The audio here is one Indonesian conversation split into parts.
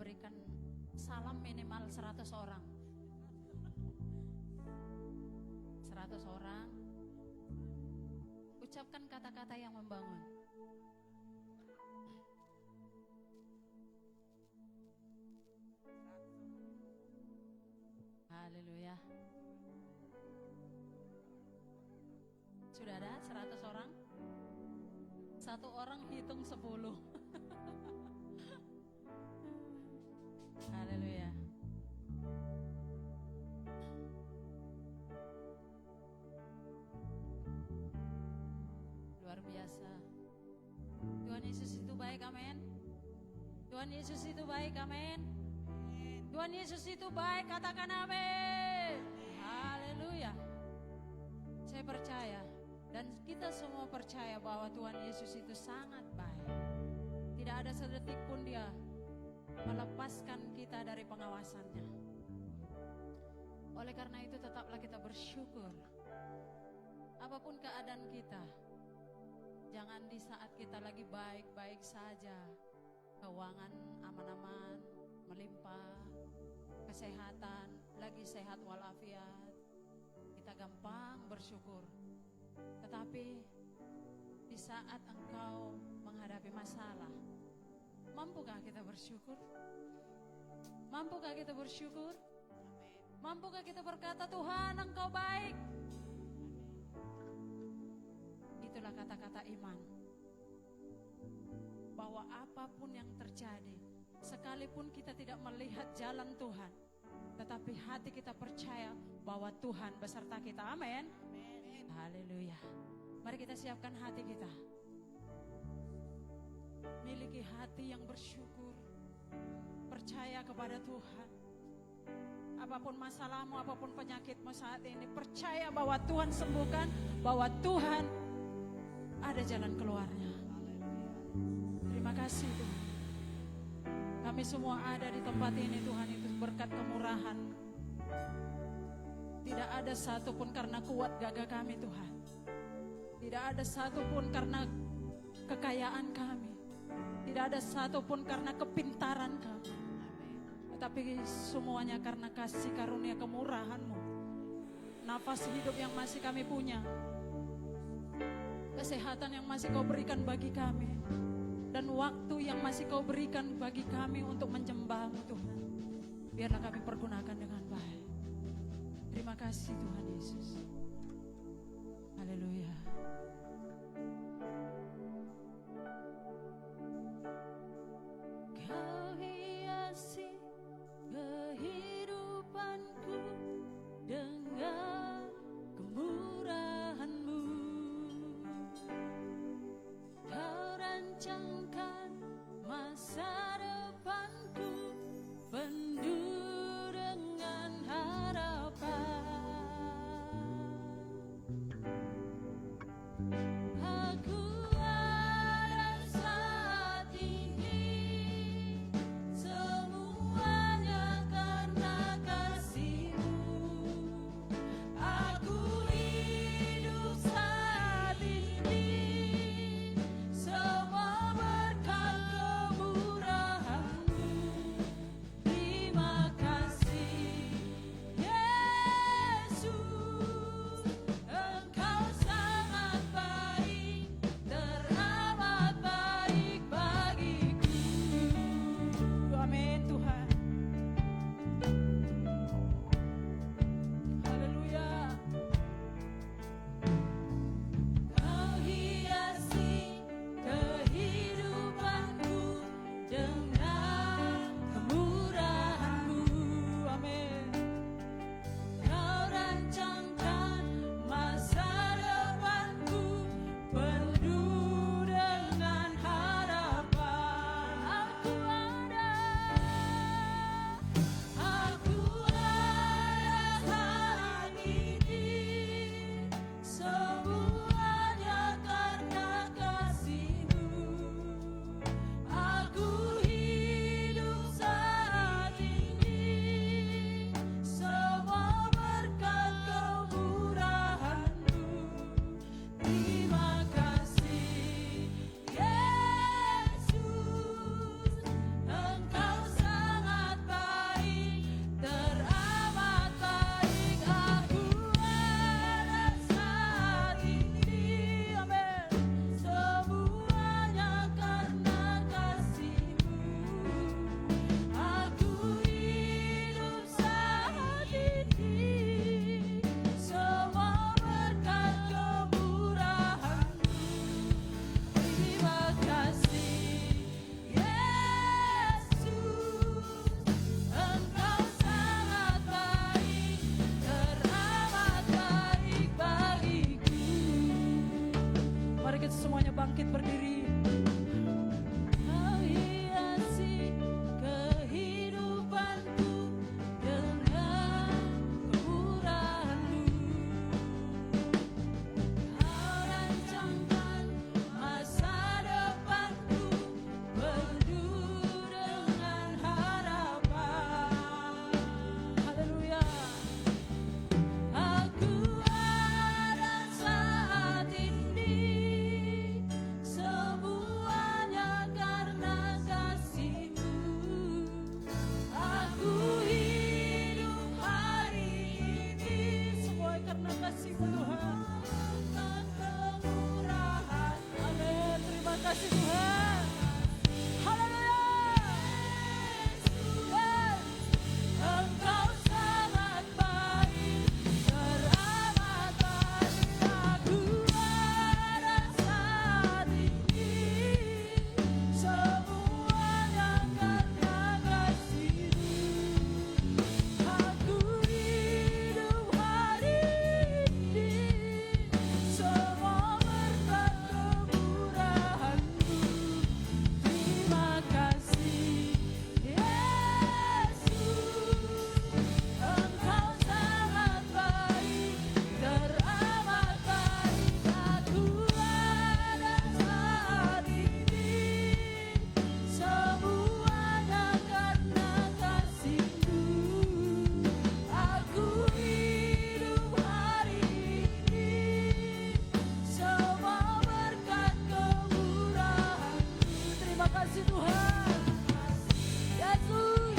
memberikan salam minimal 100 orang. 100 orang. Ucapkan kata-kata yang membangun. Haleluya. Sudah ada 100 orang? Satu orang hitung 10. Haleluya. Luar biasa. Tuhan Yesus itu baik, amin. Tuhan Yesus itu baik, amin. Tuhan Yesus itu baik, katakan amin. Haleluya. Saya percaya dan kita semua percaya bahwa Tuhan Yesus itu sangat baik. Tidak ada sedetik pun Dia melepaskan kita dari pengawasannya. Oleh karena itu tetaplah kita bersyukur. Apapun keadaan kita, jangan di saat kita lagi baik-baik saja, keuangan aman-aman, melimpah, kesehatan lagi sehat walafiat, kita gampang bersyukur. Tetapi di saat engkau menghadapi masalah, mampukah kita bersyukur? Mampukah kita bersyukur? Mampukah kita berkata, Tuhan Engkau baik? Itulah kata-kata iman. Bahwa apapun yang terjadi, sekalipun kita tidak melihat jalan Tuhan, tetapi hati kita percaya bahwa Tuhan beserta kita. Amin. Haleluya. Mari kita siapkan hati kita. Miliki hati yang bersyukur. Percaya kepada Tuhan. Apapun masalahmu, apapun penyakitmu saat ini, percaya bahwa Tuhan sembuhkan, bahwa Tuhan ada jalan keluarnya. Terima kasih Tuhan. Kami semua ada di tempat ini Tuhan, itu berkat kemurahan. Tidak ada satupun karena kuat gagah kami Tuhan. Tidak ada satupun karena kekayaan kami. Tidak ada satupun karena kepintaran kami. Tetapi semuanya karena kasih karunia kemurahan-Mu. Nafas hidup yang masih kami punya. Kesehatan yang masih Kau berikan bagi kami. Dan waktu yang masih Kau berikan bagi kami untuk menyembah-Mu Tuhan. Biarlah kami pergunakan dengan baik. Terima kasih Tuhan Yesus. Haleluya. Kau hiasi kehidupanku dengan kemurahan-Mu. Kau rancangkan masa depanku penuh dengan harapan. bangkit berdiri. Kau hiasi kehidupanku dengan kemurahan-Mu. Kau rancangkan masa depanku penuh dengan harapan. Haleluya. Aku ada saat ini, semuanya karena kasih-Mu. Aku hidup hari ini, semua karena kasih-Mu Tuhan. Kemurahan. Amin. Terima kasih Tuhan. Haleluya. Yes. Engkau sangat baik, teramat baik. Aku ada saat ini, semuanya karena kasih-Mu. Aku hidup hari ini, semua berkat kemurahan-Mu. Terima kasih Yesus. Engkau sangat baik, teramat baik. Aku ada saat ini, semuanya karena kasih-Mu. Aku hidup hari ini, semua berkat kemurahan-Mu. Terima kasih Tuhan. Yesus.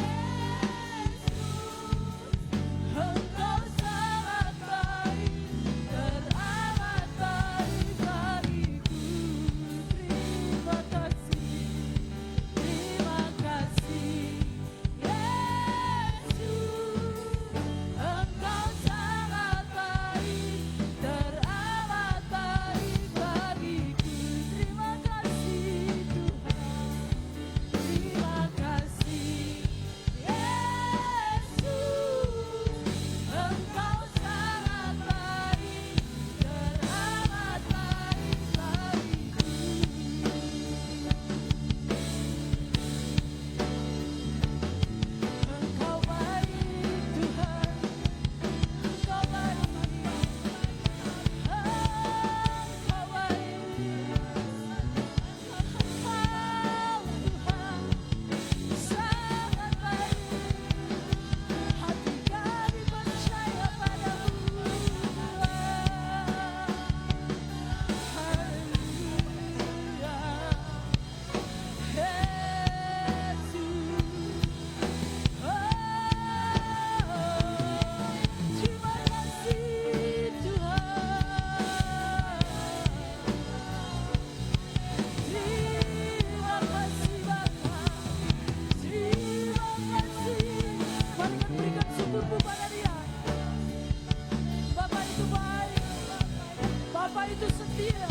Engkau sangat baik, teramat baik bagiku. Terima kasih, terima kasih Yesus. Engkau sangat baik, teramat baik bagiku. Terima kasih Tuhan, terima kasih Yesus. Engkau sangat baik, teramat baik bagiku. Engkau baik Tuhan, Engkau baik, Engkau baik, Tuhan sangat baik. Hati kami percaya padamu, haleluya. Yesus, terima kasih Tuhan. Terima kasih Bapa, terima kasih. Mari kita berikan syukur pada Dia. Bapa itu baik, Bapa itu setia,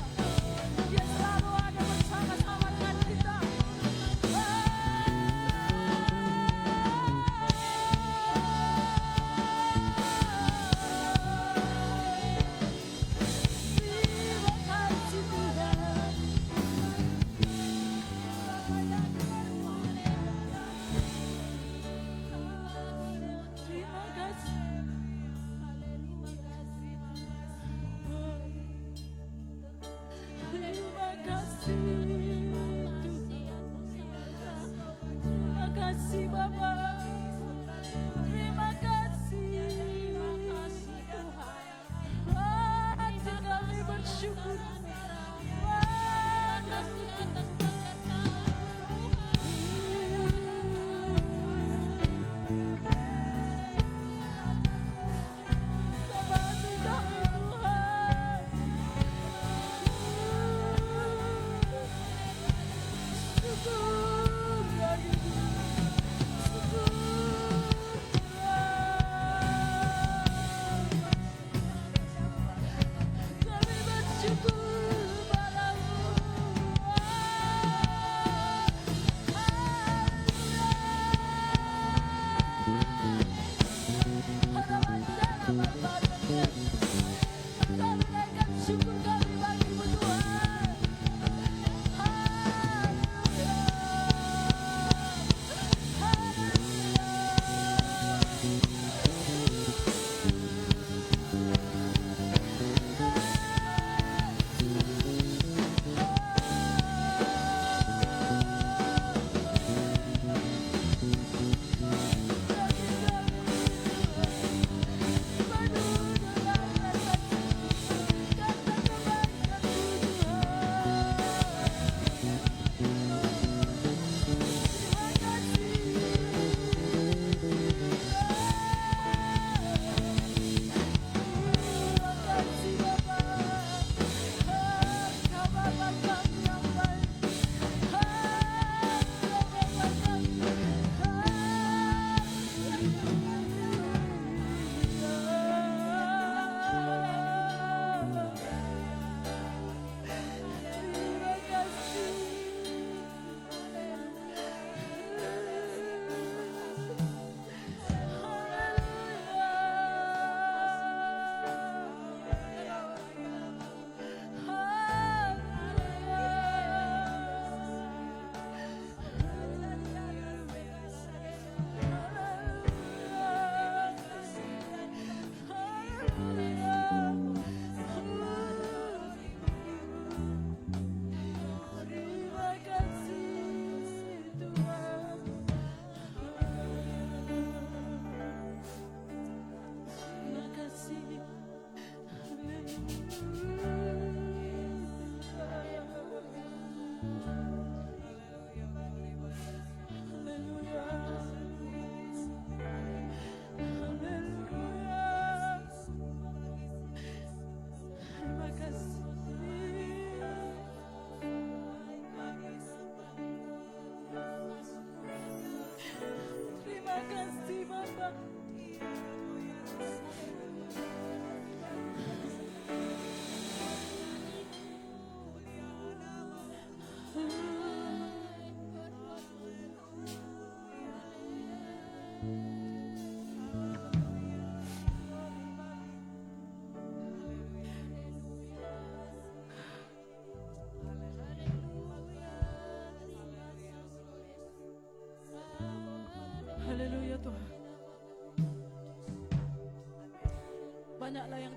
Dia selalu ada bersama-sama dengan kita. Terima kasih Tuhan. Terima kasih. Terima kasih terima kasih Bapa, terima kasih Tuhan. Hati kami bersyukur. Hati kami Tuhan. Syukur lagi, syukur Tuhan. Kami bersyukur padamu. Kami naikkan syukur kami bagimu Tuhan.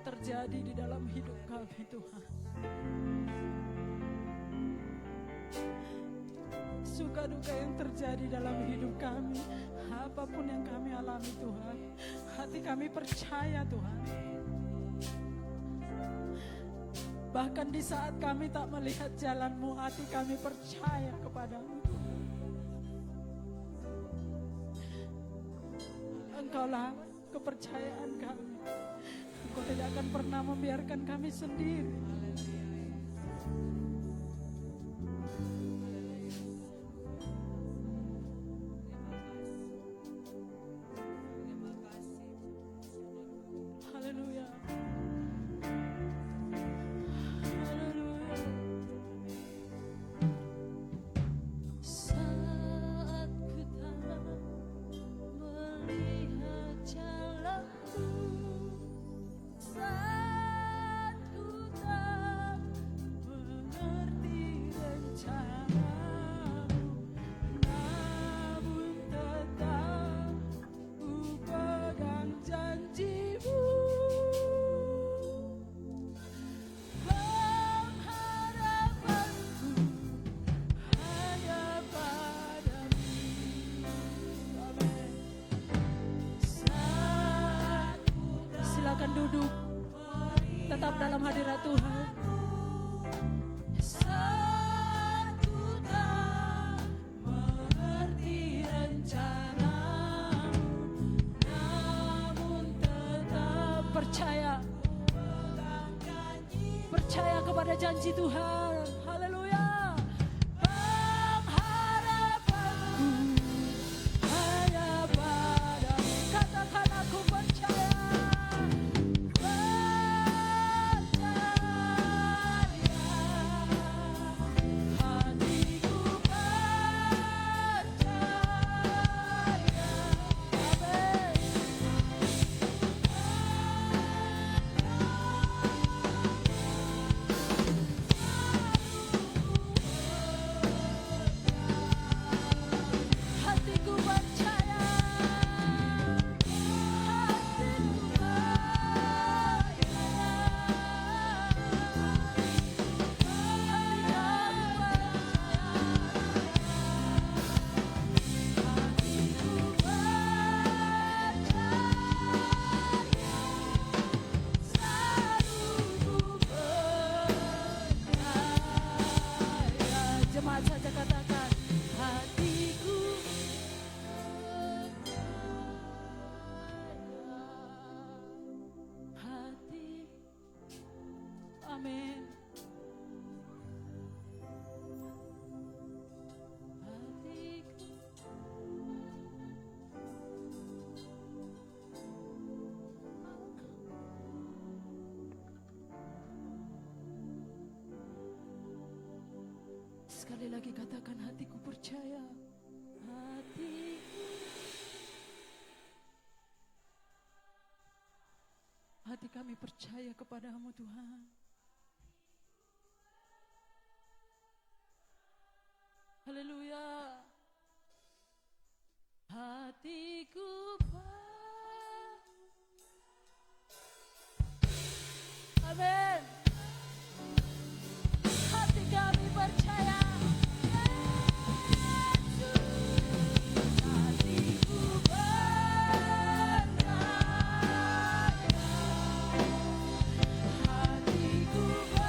terjadi di dalam hidup kami Tuhan. Suka duka yang terjadi dalam hidup kami, apapun yang kami alami Tuhan, hati kami percaya Tuhan. Bahkan di saat kami tak melihat jalan-Mu, hati kami percaya kepadamu Tuhan. Engkaulah kepercayaan kami. Engkau tidak akan pernah membiarkan kami sendiri. Haleluya. Haleluya. Saat ku tak melihat jalanku, saat ku tak mengerti rencanamu, namun tetap ku pegang janjimu. Pengharapanku hanya padamu. Amin. Silakan duduk, tetap dalam hadirat Tuhan. Saat ku tak mengerti rencanamu, namun tetap percaya kepada janji Tuhan. Haleluya. Pengharapanku hanya padamu. Katakan aku percaya. Hatiku percaya. Amin. Hatiku percaya. Jemaat saja katakan hatiku hati. Amin. Hatiku sekali lagi katakan hatiku percaya. Hati kami percaya kepadamu Tuhan. Haleluya. Hatiku amin. Hati kami percaya. Hatiku percaya. Hatiku percaya. Hatiku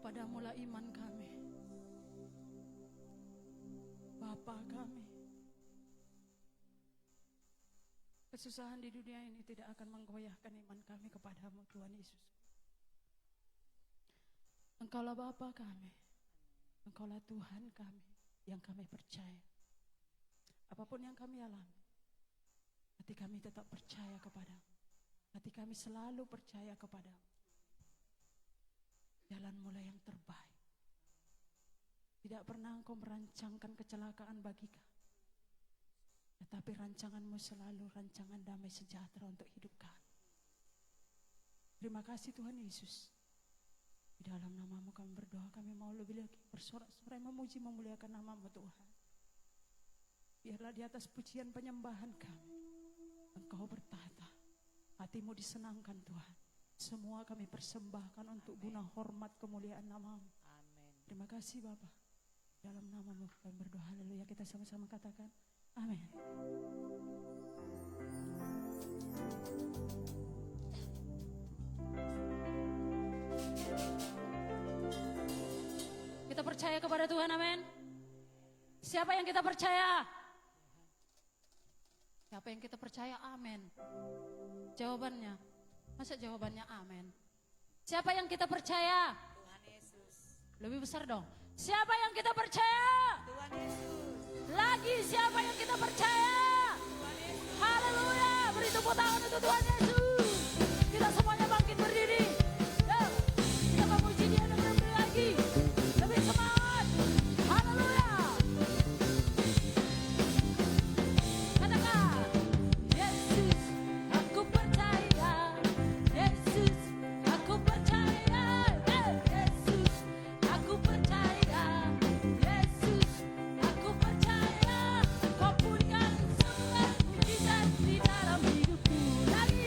Padamu-lah iman kami, Bapa kami. Kesusahan di dunia ini tidak akan menggoyahkan iman kami kepadamu Tuhan Yesus. Engkaulah Bapa kami, Engkaulah Tuhan kami yang kami percaya. Apapun yang kami alami, hati kami tetap percaya kepadamu. Hati kami selalu percaya kepadamu. Jalan mulai yang terbaik. Tidak pernah Engkau merancangkan kecelakaan bagi kami. Tetapi rancanganmu selalu rancangan damai sejahtera untuk hidup kami. Terima kasih Tuhan Yesus. Di dalam namamu kami berdoa, kami mau lebih lagi bersorak-sorai memuji memuliakan namamu Tuhan. Biarlah di atas pujian penyembahan kami, Engkau bertata, hatimu disenangkan Tuhan. Semua kami persembahkan untuk guna hormat kemuliaan namamu. Amin. Terima kasih Bapa. Dalam namamu kami berdoa, haleluya. Kita sama-sama katakan amin. Kita percaya kepada Tuhan, amin. Siapa yang kita percaya? Siapa yang kita percaya? Amin. Jawabannya, masa jawabannya amin? Siapa yang kita percaya? Tuhan Yesus. Lebih besar dong. Siapa yang kita percaya? Tuhan Yesus. Lagi siapa yang kita percaya? Tuhan Yesus. Haleluya. Beri tepuk tangan untuk Tuhan Yesus. Kita semuanya bangkit berdiri. Yuk, kita memuji Dia dengan lebih lagi. Lebih semangat. Haleluya. Katakan, Yesus, aku percaya. Yesus, aku percaya. Yesus, aku percaya. Yesus, aku percaya. Kau pulihkan semua mujizat di dalam hidupku. Lagi.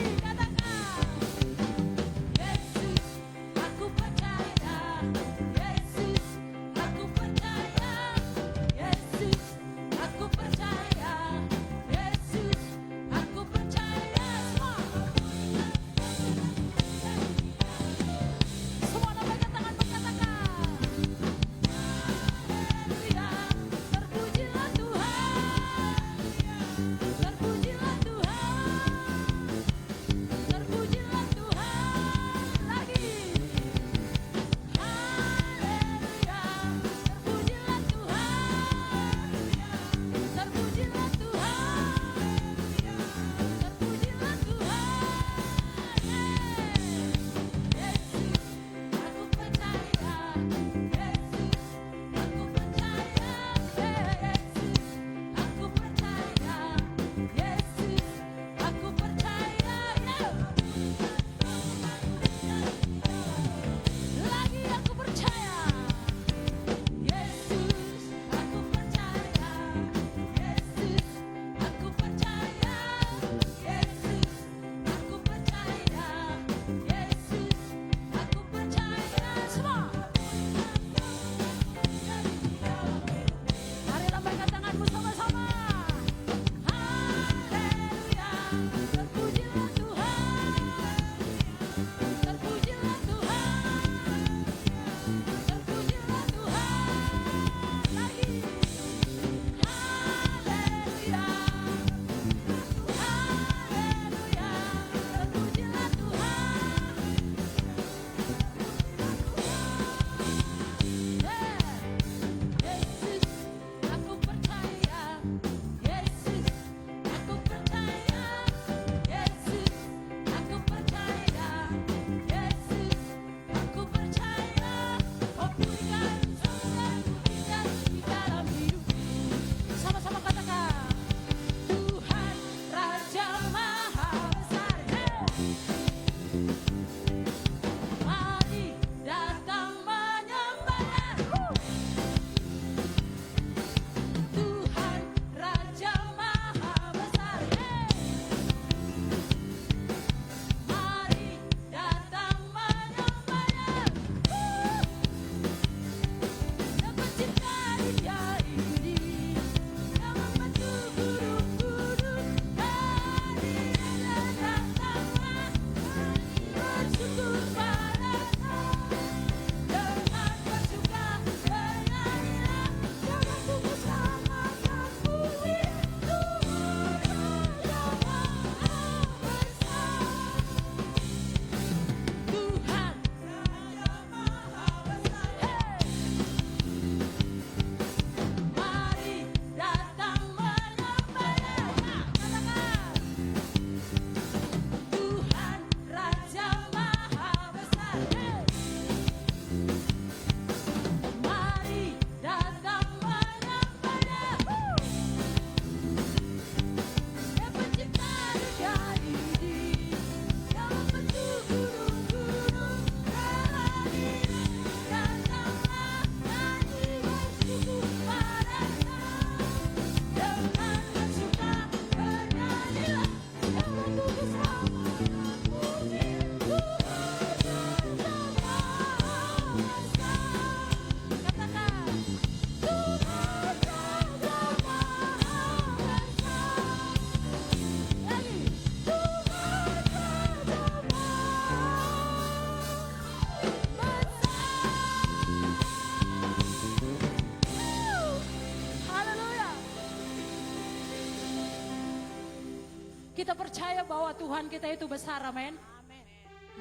Kita percaya bahwa Tuhan kita itu besar, amin.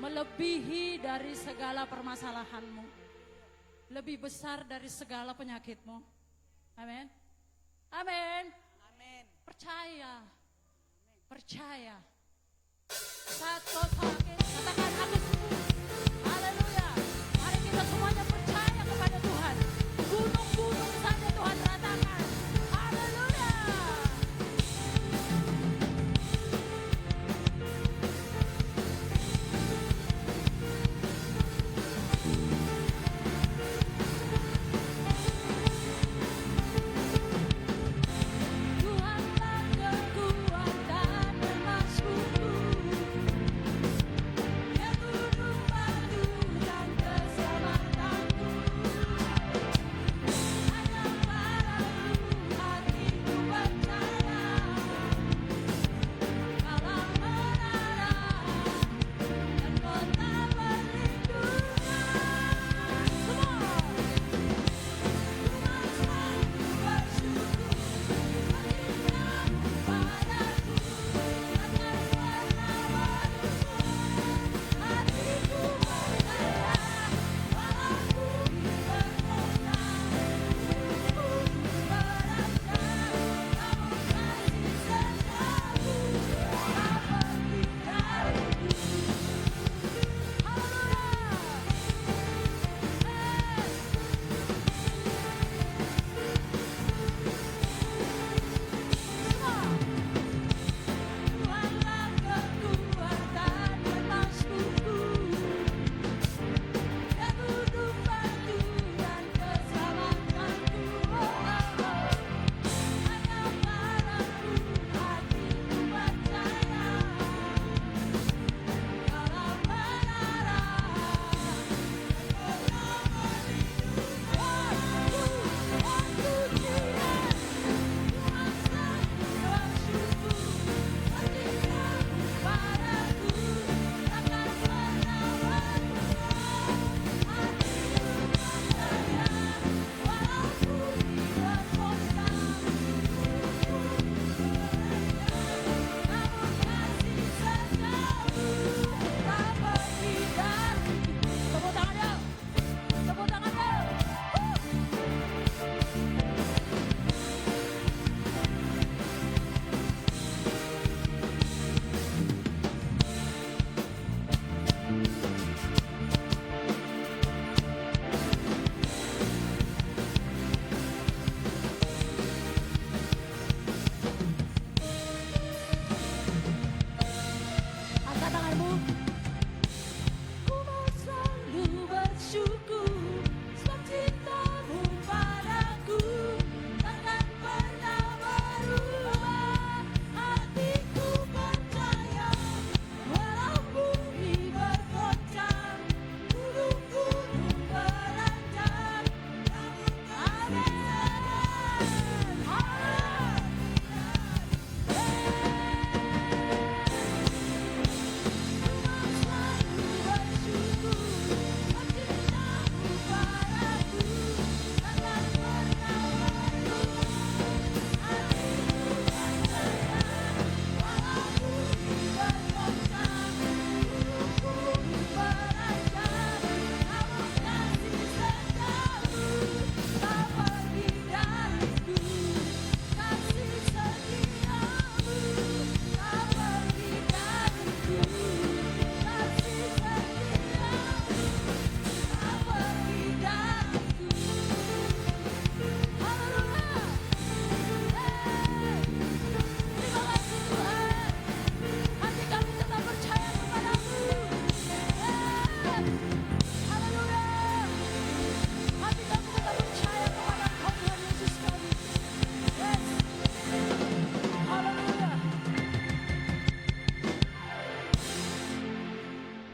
Melebihi dari segala permasalahanmu. Lebih besar dari segala penyakitmu. Amin. Amin. Amin. Percaya. Percaya. Saat kau sakit, katakan aku sembuh. Haleluya. Mari kita semuanya percaya kepada Tuhan. Gunung-gunung saja Tuhan ratakan. Haleluya. Tuhanlah kekuatan dan masukku. Ya gunung batu dan keselamatanku. Hanya padamu hatiku percaya. Kala menara dan kota perlindungan. Semua. Tuhan selalu bersyukur. Berikanmu padaku. Takkan pernah berubah. Hatiku percaya. Walau bumi bergoncang, gunung berancang, namun kasih setiamu tak pergi dariku. Tuhanlah kekuatan dan masukku. Ya gunung batu dan keselamatanku. Hanya padamu hatiku percaya. Kala menara dan kota perlindungan. Aku Tuhan, Tuhan selalu bersyukur. Berikanmu padaku. Takkan pernah berubah. Hatiku percaya. Walau bumi bergoncang, namun kasih setiamu tak pergi dariku. Tepuk tangannya. Tepuk tangannya. Angkat tanganmu. Ku mau selalu bersyukur sebab cintamu padaku takkan pernah berubah. Hatiku percaya walau bumi bergoncang, gunung-gunung berancang, namun amin. Tuhan selalu bersyukur. Cintamu padaku takkan pernah berubah. Hatiku percaya walau bumi bergoncang, gunung-gunung berancang, namun kasih setiamu tak pergi dariku. Kasih setiamu tak pergi dariku. Kasih setiamu tak pergi dariku. Haleluya. Terima kasih Tuhan. Hati kami tetap percaya kepadamu. Haleluya. Hati kami tetap percaya kepada Engkau Tuhan Yesus kami. Yes. Haleluya.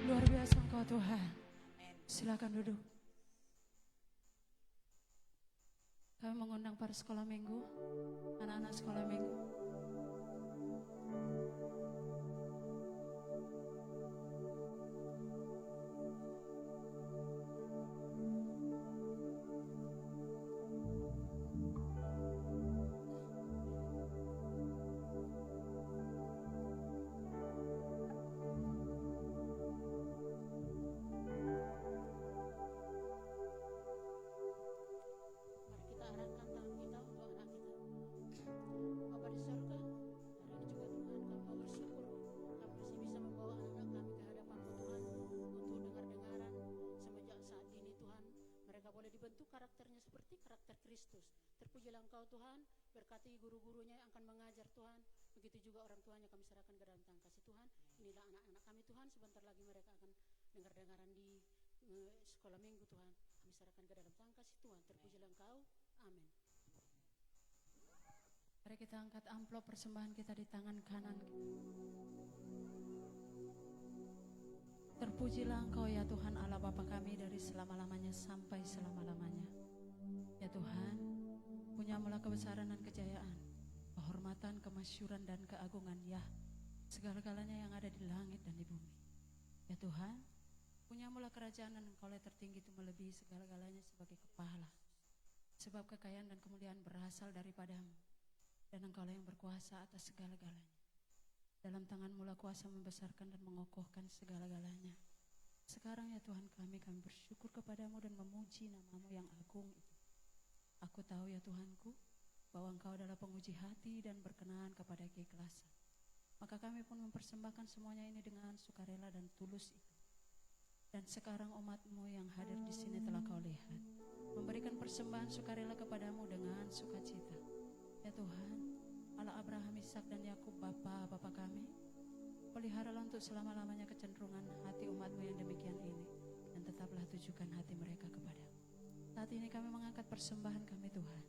Luar biasa Engkau Tuhan. Silakan duduk. Kami mengundang para sekolah minggu, anak-anak sekolah minggu. karakternya seperti karakter Kristus. Terpujilah Engkau Tuhan, berkati guru-gurunya yang akan mengajar Tuhan. Begitu juga orang tuanya kami serahkan ke dalam tangan kasih Tuhan. Inilah anak-anak kami Tuhan, sebentar lagi mereka akan dengar-dengaran di sekolah minggu Tuhan. Kami serahkan ke dalam tangan kasih Tuhan. Terpujilah Engkau. Amin. Mari kita angkat amplop persembahan kita di tangan kanan. Terpujilah Engkau ya Tuhan Allah Bapa kami dari selama-lamanya sampai selama-lamanya. Ya Tuhan, punyamulah kebesaran dan kejayaan, kehormatan, kemasyuran dan keagungan ya segala-galanya yang ada di langit dan di bumi. Ya Tuhan, punyamulah kerajaan dan Engkau yang tertinggi itu melebihi segala-galanya sebagai kepala. Sebab kekayaan dan kemuliaan berasal daripadamu. Dan Engkau yang berkuasa atas segala-galanya. Dalam tangan-Mu lah kuasa membesarkan dan mengokohkan segala-galanya. Sekarang ya Tuhan kami bersyukur kepadamu dan memuji nama-Mu yang agung itu. Aku tahu ya Tuhanku, bahwa Engkau adalah penguji hati dan berkenan kepada keikhlasan. Maka kami pun mempersembahkan semuanya ini dengan sukarela dan tulus itu. Dan sekarang umat-Mu yang hadir di sini telah Kau lihat, memberikan persembahan sukarela kepadamu dengan sukacita. Ya Tuhan, Allah Abraham, Ishak dan Yakub, Bapa kami, peliharalah untuk selama-lamanya kecenderungan hati umat-Mu yang demikian ini, dan tetaplah tujukan hati mereka kepadamu. Saat ini kami mengangkat persembahan kami Tuhan.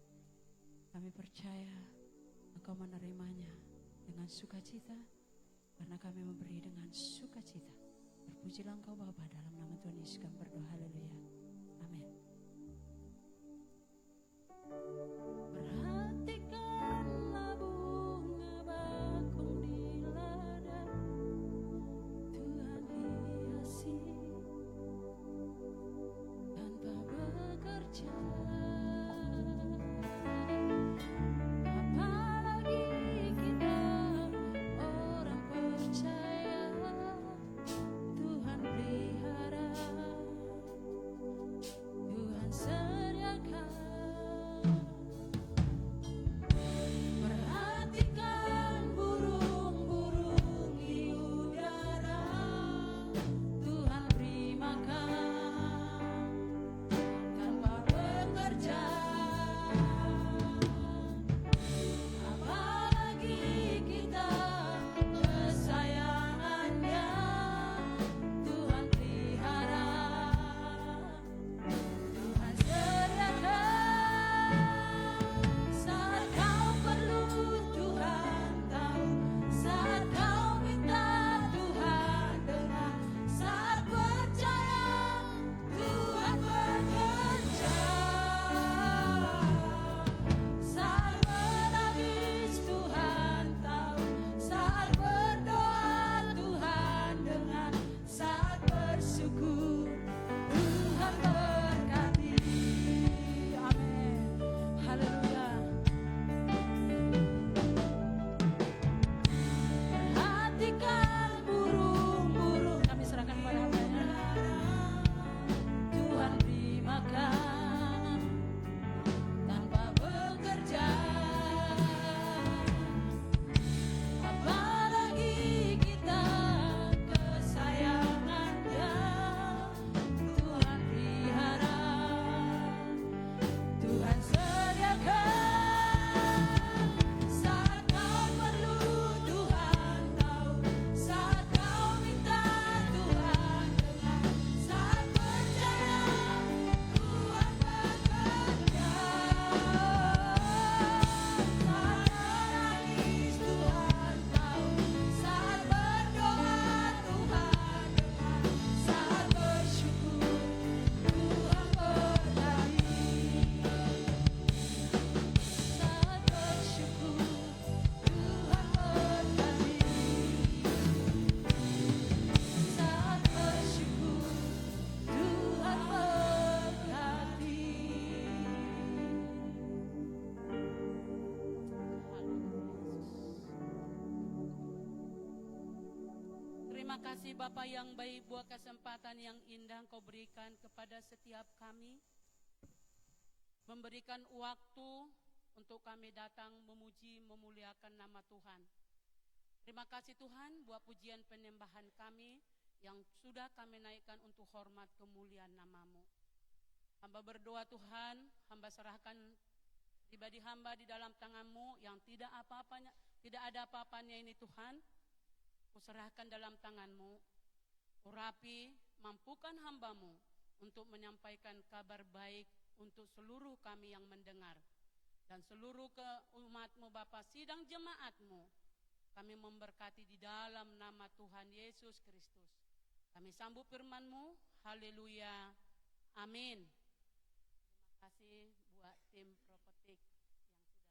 Kami percaya Engkau menerimanya dengan sukacita, karena kami memberi dengan sukacita. Terpujilah Engkau Bapa, dalam nama Tuhan Yesus kami berdoa, haleluya, amin. Perhatikanlah bunga bakung di ladang, Tuhan hiasi tanpa bekerja. Apalagi kita orang percaya, Tuhan pelihara, Tuhan sediakan. Perhatikan burung-burung di udara, Tuhan beri makan tanpa bekerja. Apalagi kita kesayangannya, Tuhan pelihara, Tuhan sediakan. Saat kau perlu Tuhan tahu, saat kau minta Tuhan dengar, saat percaya Tuhan bekerja, saat menangis Tuhan tahu, saat berdoa Tuhan dengar, saat bersyukur Tuhan berkati. Amin. Haleluya. Perhatikan burung-burung, kami serahkan kepada Hamba-Nya. Tuhan beri makan tanpa bekerja. Apalagi kita kesayangannya, Tuhan pelihara, Tuhan sediakan. Saat kau perlu Tuhan tahu, saat kau minta Tuhan dengar, saat percaya Tuhan bekerja, saat menangis Tuhan tahu, saat berdoa Tuhan dengar, saat bersyukur Tuhan berkati. Saat bersyukur Tuhan berkati. Saat bersyukur Tuhan berkati. Terima kasih Bapa yang baik buat kesempatan yang indah Kau berikan kepada setiap kami, memberikan waktu untuk kami datang memuji memuliakan nama Tuhan. Terima kasih Tuhan buat pujian penyembahan kami yang sudah kami naikkan untuk hormat kemuliaan nama-Mu. Hamba berdoa Tuhan, hamba serahkan pribadi hamba di dalam tangan-Mu yang tidak apa-apanya, tidak ada apa-apanya ini Tuhan. Kuserahkan dalam tangan-Mu. Urapi, mampukan hamba-Mu untuk menyampaikan kabar baik untuk seluruh kami yang mendengar. Dan seluruh umat-Mu Bapa, sidang jemaat-Mu, kami memberkati di dalam nama Tuhan Yesus Kristus. Kami sambut firman-Mu, haleluya, amin. Terima kasih buat tim Propotik yang sudah melayani.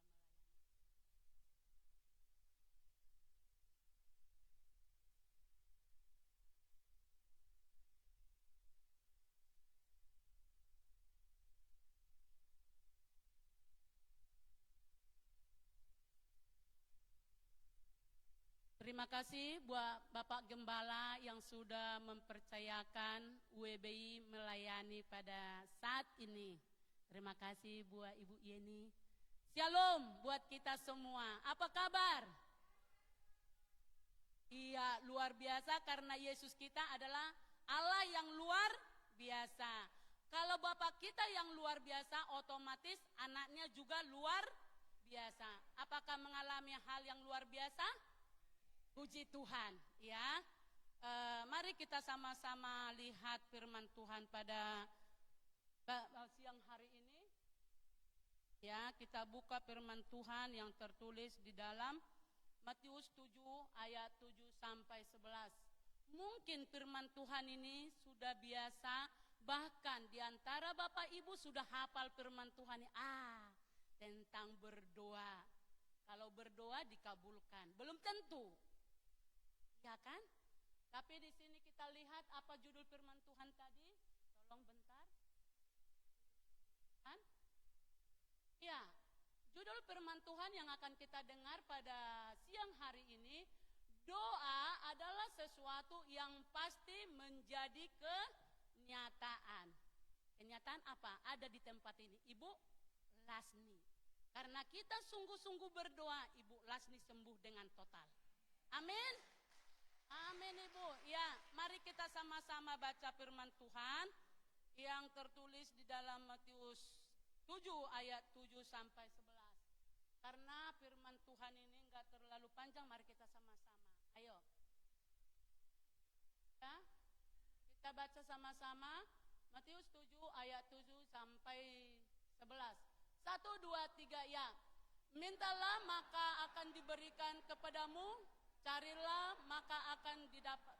Terima kasih buat Bapak Gembala yang sudah mempercayakan UEBI melayani pada saat ini. Terima kasih buat Ibu Yeni. Shalom buat kita semua. Apa kabar? Iya, luar biasa karena Yesus kita adalah Allah yang luar biasa. Kalau Bapak kita yang luar biasa, otomatis anaknya juga luar biasa. Apakah mengalami hal yang luar biasa? Puji Tuhan, ya. Mari kita sama-sama lihat firman Tuhan pada siang hari ini. Ya, kita buka firman Tuhan yang tertulis di dalam Matius 7 ayat 7 sampai 11. Mungkin firman Tuhan ini sudah biasa, bahkan di antara Bapak Ibu sudah hafal firman Tuhan ini. Tentang berdoa. Kalau berdoa dikabulkan, belum tentu. Ya kan? Tapi di sini kita lihat apa judul firman Tuhan tadi. Tolong bentar. Kan? Ya, judul firman Tuhan yang akan kita dengar pada siang hari ini, doa adalah sesuatu yang pasti menjadi kenyataan. Kenyataan apa? Ada di tempat ini. Ibu Lasni. Karena kita sungguh-sungguh berdoa, Ibu Lasni sembuh dengan total. Amin. Amin Ibu. Ya, mari kita sama-sama baca firman Tuhan yang tertulis di dalam Matius 7 ayat 7 sampai 11. Karena firman Tuhan ini enggak terlalu panjang, mari kita sama-sama. Ayo. Ya. Kita baca sama-sama Matius 7 ayat 7 sampai 11. 1 2 3 ya. Mintalah maka akan diberikan kepadamu. Carilah maka akan didapat.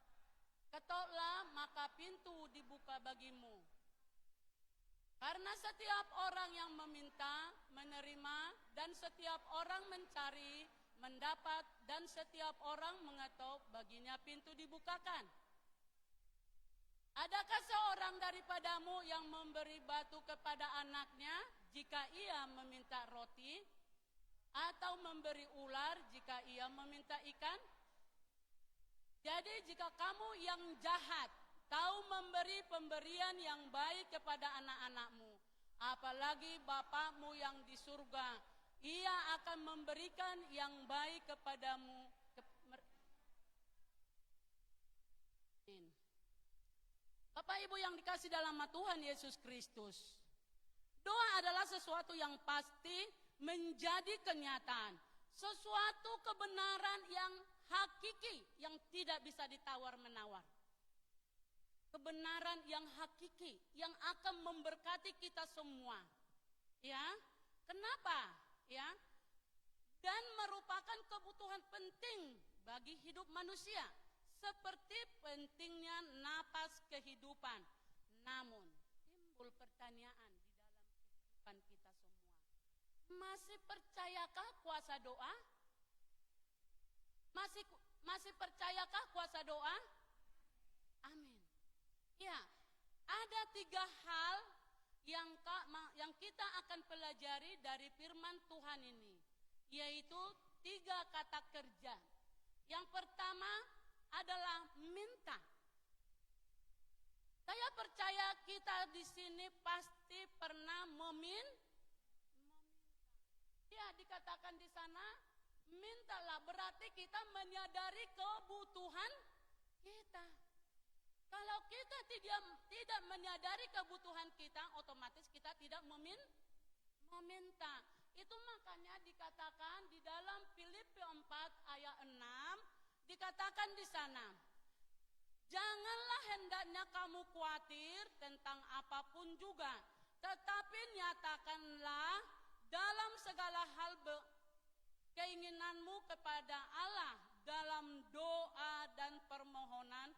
Ketoklah maka pintu dibuka bagimu. Karena setiap orang yang meminta, menerima, dan setiap orang mencari, mendapat, dan setiap orang mengetok, baginya pintu dibukakan. Adakah seorang daripadamu yang memberi batu kepada anaknya jika ia meminta roti? Atau memberi ular jika ia meminta ikan? Jadi jika kamu yang jahat tahu memberi pemberian yang baik kepada anak-anakmu, apalagi Bapakmu yang di surga, ia akan memberikan yang baik kepadamu. Bapak Ibu yang dikasih dalam nama Tuhan Yesus Kristus, doa adalah sesuatu yang pasti menjadi kenyataan, sesuatu kebenaran yang hakiki yang tidak bisa ditawar-menawar. Kebenaran yang hakiki yang akan memberkati kita semua. Ya. Kenapa? Ya. Dan merupakan kebutuhan penting bagi hidup manusia, seperti pentingnya napas kehidupan. Namun, timbul pertanyaan di dalam kehidupan kita semua. Masih percayakah kuasa doa? Masih percayakah kuasa doa? Amin. Ya, ada 3 hal yang kita akan pelajari dari firman Tuhan ini, yaitu 3 kata kerja. Yang pertama adalah minta. Saya percaya kita di sini pasti pernah meminta. Ya, dikatakan di sana, mintalah, berarti kita menyadari kebutuhan kita. Kalau kita tidak menyadari kebutuhan kita, otomatis meminta. Itu makanya dikatakan di dalam Filipi 4 ayat 6, dikatakan di sana, janganlah hendaknya kamu khawatir tentang apapun juga, tetapi nyatakanlah dalam segala hal keinginanmu kepada Allah dalam doa dan permohonan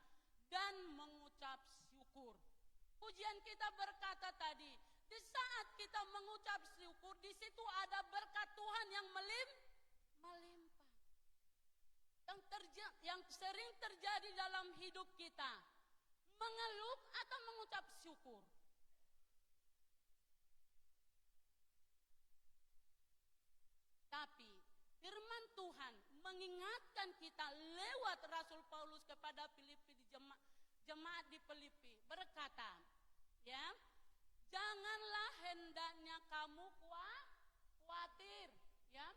dan mengucap syukur. Pujian kita berkata tadi, di saat kita mengucap syukur, di situ ada berkat Tuhan yang melimpah. Yang sering terjadi dalam hidup kita, mengeluh atau mengucap syukur. Tapi firman Tuhan mengingatkan kita lewat Rasul Paulus kepada Filipi, di jemaat di Filipi, berkata, ya, janganlah hendaknya kamu khawatir, ya.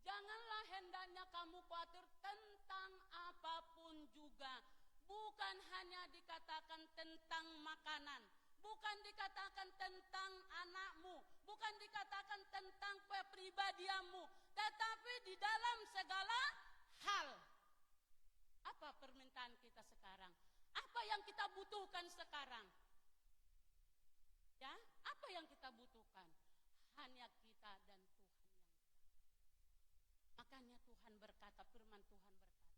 Janganlah hendaknya kamu khawatir tentang apapun juga. Bukan hanya dikatakan tentang makanan, bukan dikatakan tentang anakmu, bukan dikatakan tentang kepribadianmu, tetapi di dalam segala hal. Apa permintaan kita sekarang? Apa yang kita butuhkan sekarang? Ya, apa yang kita butuhkan? Hanya kita dan Tuhan yang tahu. Makanya Tuhan berkata, firman Tuhan berkata,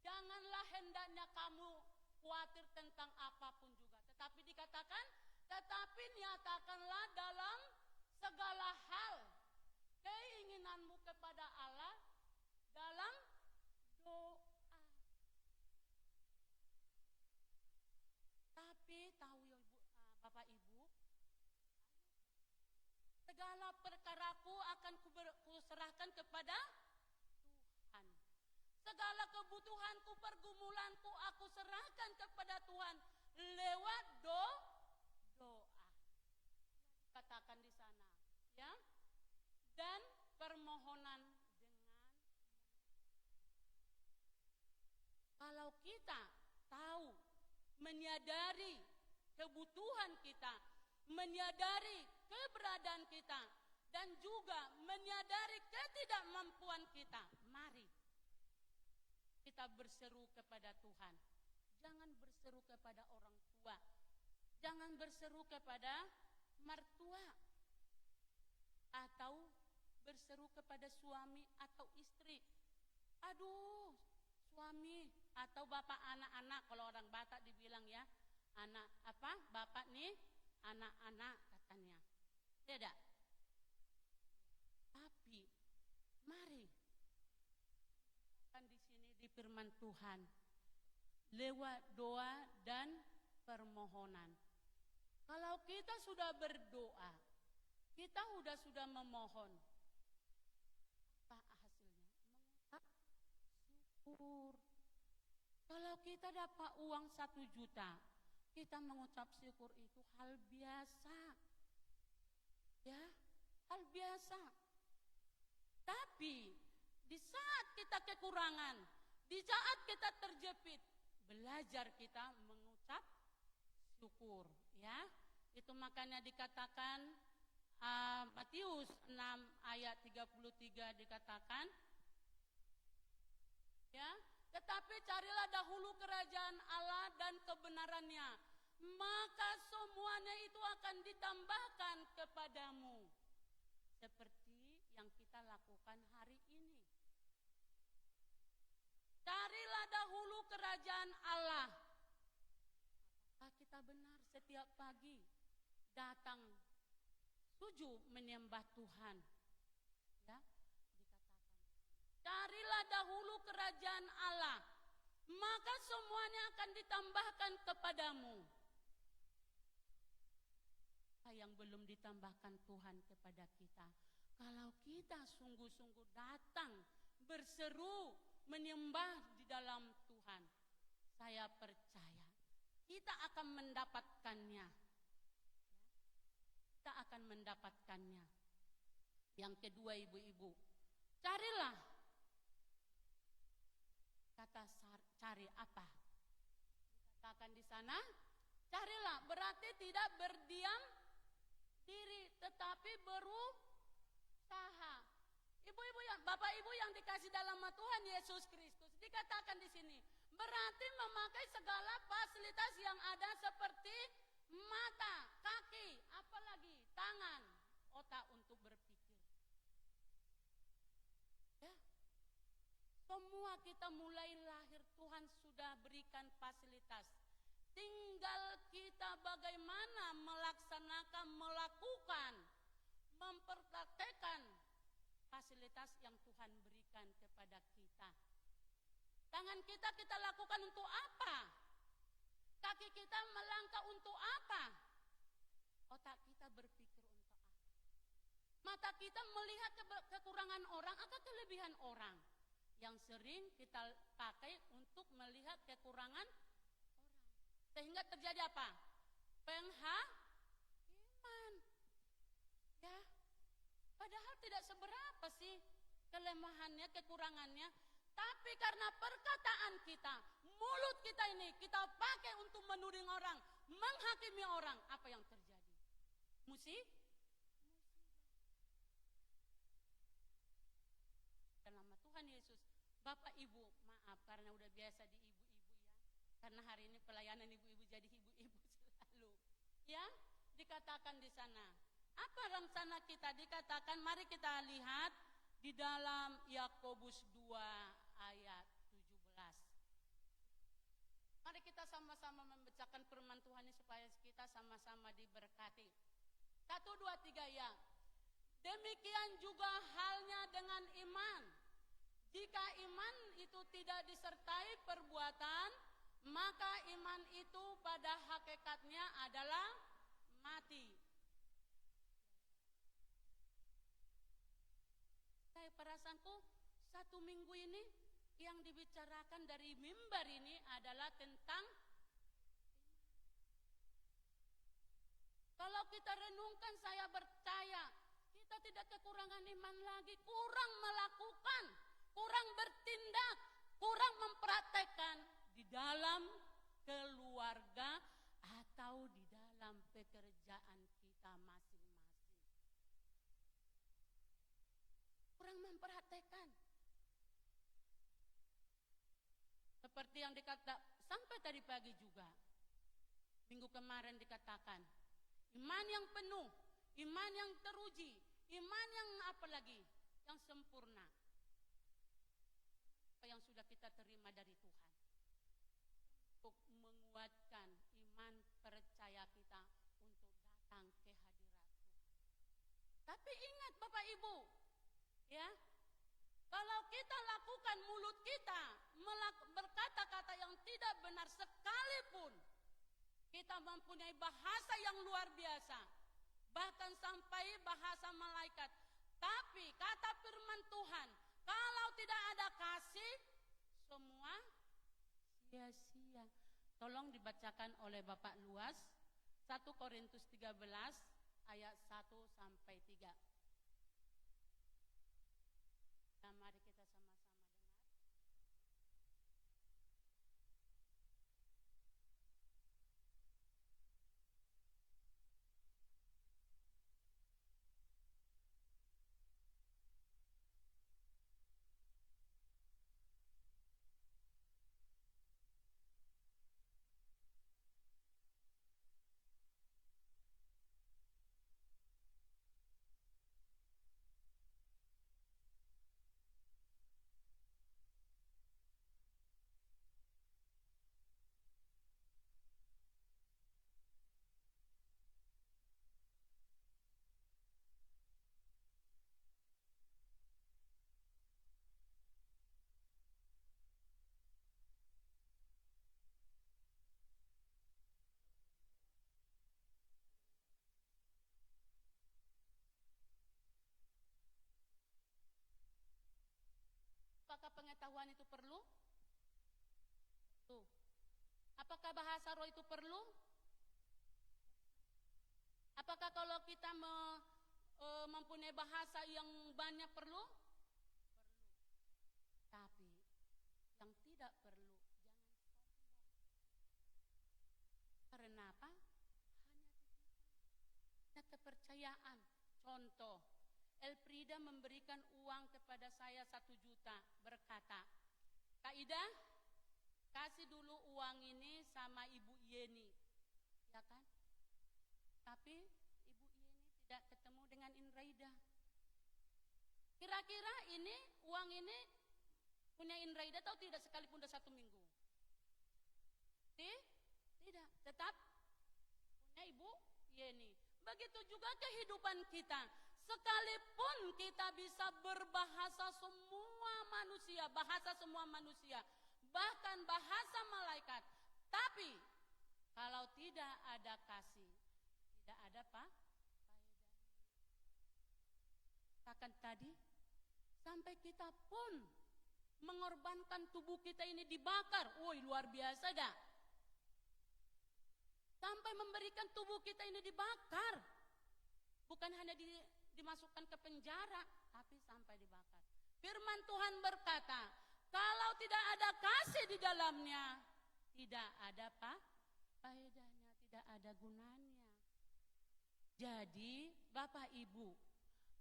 janganlah hendaknya kamu khawatir tentang apapun juga. Tetapi dikatakan, tetapi nyatakanlah dalam segala hal keinginanmu kepada Allah dalam doa. Tapi tahu ya Bapak Ibu, segala perkaraku akan kuserahkan kepada Tuhan. Segala kebutuhanku, pergumulanku aku serahkan kepada Tuhan lewat doa. Katakan di sana, ya. Dan permohonan dengan, kalau kita tahu, menyadari kebutuhan kita, menyadari keberadaan kita, dan juga menyadari ketidakmampuan kita, mari kita berseru kepada Tuhan. Jangan berseru kepada orang tua, jangan berseru kepada mertua, atau berseru kepada suami atau istri. Aduh, suami atau bapak anak-anak, kalau orang Batak dibilang ya, anak apa? Bapak nih, anak-anak katanya. Tidak. Tapi mari kan di sini di firman Tuhan lewat doa dan permohonan. Kalau kita sudah berdoa, kita sudah memohon, apa hasilnya? Mengucap syukur. Kalau kita dapat uang 1 juta, kita mengucap syukur itu hal biasa. Ya, hal biasa. Tapi di saat kita kekurangan, di saat kita terjepit, belajar kita mengucap syukur, ya. Itu makanya dikatakan Matius 6 ayat 33 dikatakan, ya, tetapi carilah dahulu kerajaan Allah dan kebenarannya, maka semuanya itu akan ditambahkan kepadamu. Seperti yang kita lakukan hari ini. Carilah dahulu kerajaan Allah. Apakah kita benar setiap pagi datang sujud menyembah Tuhan? Ya, dikatakan. Carilah dahulu kerajaan Allah, maka semuanya akan ditambahkan kepadamu. Apa yang belum ditambahkan Tuhan kepada kita? Kalau kita sungguh-sungguh datang berseru menyembah di dalam Tuhan, saya percaya kita akan mendapatkannya. Kita akan mendapatkannya. Yang kedua, ibu-ibu, carilah. Kata cari apa? Dikatakan di sana, carilah berarti tidak berdiam diri, tetapi Bapak Ibu yang dikasih dalam nama Tuhan Yesus Kristus, dikatakan di sini, berarti memakai segala fasilitas yang ada seperti mata, kaki, apalagi tangan, otak untuk berpikir. Ya. Semua kita mulai lahir Tuhan sudah berikan fasilitas. Tinggal kita bagaimana melaksanakan, melakukan, mempraktekkan fasilitas yang Tuhan berikan kepada kita. Tangan kita lakukan untuk apa? Kaki kita melangkah untuk apa? Otak kita berpikir untuk apa? Mata kita melihat kekurangan orang atau kelebihan orang. Yang sering kita pakai untuk melihat kekurangan orang. Sehingga terjadi apa? Penghakiman. Ya. Padahal tidak seberapa sih kelemahannya, kekurangannya. Tapi karena perkataan kita, mulut kita ini kita pakai untuk menuding orang, menghakimi orang, apa yang terjadi? Musibah. Dalam nama Tuhan Yesus, Bapak Ibu, maaf karena udah biasa di ibu-ibu ya. Karena hari ini pelayanan ibu-ibu jadi ibu-ibu selalu. Ya, dikatakan di sana. Apa rencana kita? Dikatakan, mari kita lihat di dalam Yakobus 2 ayat 17. Mari kita sama-sama membacakan firman Tuhan ini supaya kita sama-sama diberkati. 1, 2, 3 ya. Demikian juga halnya dengan iman. Jika iman itu tidak disertai perbuatan, maka iman itu pada hakikatnya adalah mati. Saya perasaanku 1 minggu ini yang dibicarakan dari mimbar ini adalah tentang kalau kita renungkan, saya percaya kita tidak kekurangan iman lagi, kurang melakukan, kurang bertindak, kurang mempraktekkan di dalam keluarga atau di dalam pekerjaan kita masing-masing. Kurang memperhatikan. Seperti yang dikata sampai tadi pagi juga. Minggu kemarin dikatakan, iman yang penuh, iman yang teruji, iman yang apa lagi? Yang sempurna. Apa yang sudah kita terima dari Tuhan. Untuk menguatkan iman percaya kita untuk datang ke hadirat Tuhan. Tapi ingat Bapak Ibu, ya, kalau kita lakukan mulut kita berkata-kata yang tidak benar sekalipun, kita mempunyai bahasa yang luar biasa, bahkan sampai bahasa malaikat. Tapi kata firman Tuhan, kalau tidak ada kasih, semua sia-sia. Tolong dibacakan oleh Bapak Luas, 1 Korintus 13 ayat 1 sampai 3. Nah, mari kita sama-sama dengar. Apakah pengetahuan itu perlu? Tuh. Apakah bahasa roh itu perlu? Apakah kalau kita mempunyai bahasa yang banyak perlu? Perlu. Tapi yang tidak perlu, jangan sombong. Karena apa? Hanya titipan. Hanya kepercayaan. Contoh, Elfrida memberikan uang kepada saya 1 juta, berkata, Kak Ida, kasih dulu uang ini sama Ibu Yeni, ya kan? Tapi Ibu Yeni tidak ketemu dengan Inraida. Kira-kira ini uang ini punya Inraida atau tidak, sekalipun udah 1 minggu? Tidak, tetap punya Ibu Yeni. Begitu juga kehidupan kita. Sekalipun kita bisa berbahasa semua manusia, bahasa semua manusia, bahkan bahasa malaikat, tapi kalau tidak ada kasih, tidak ada apa? Katakan tadi, sampai kita pun mengorbankan tubuh kita ini dibakar. Woi, luar biasa dah. Sampai memberikan tubuh kita ini dibakar. Bukan hanya dimasukkan ke penjara, tapi sampai dibakar. Firman Tuhan berkata, kalau tidak ada kasih di dalamnya, tidak ada apa? Faedahnya, tidak ada gunanya. Jadi, Bapak Ibu,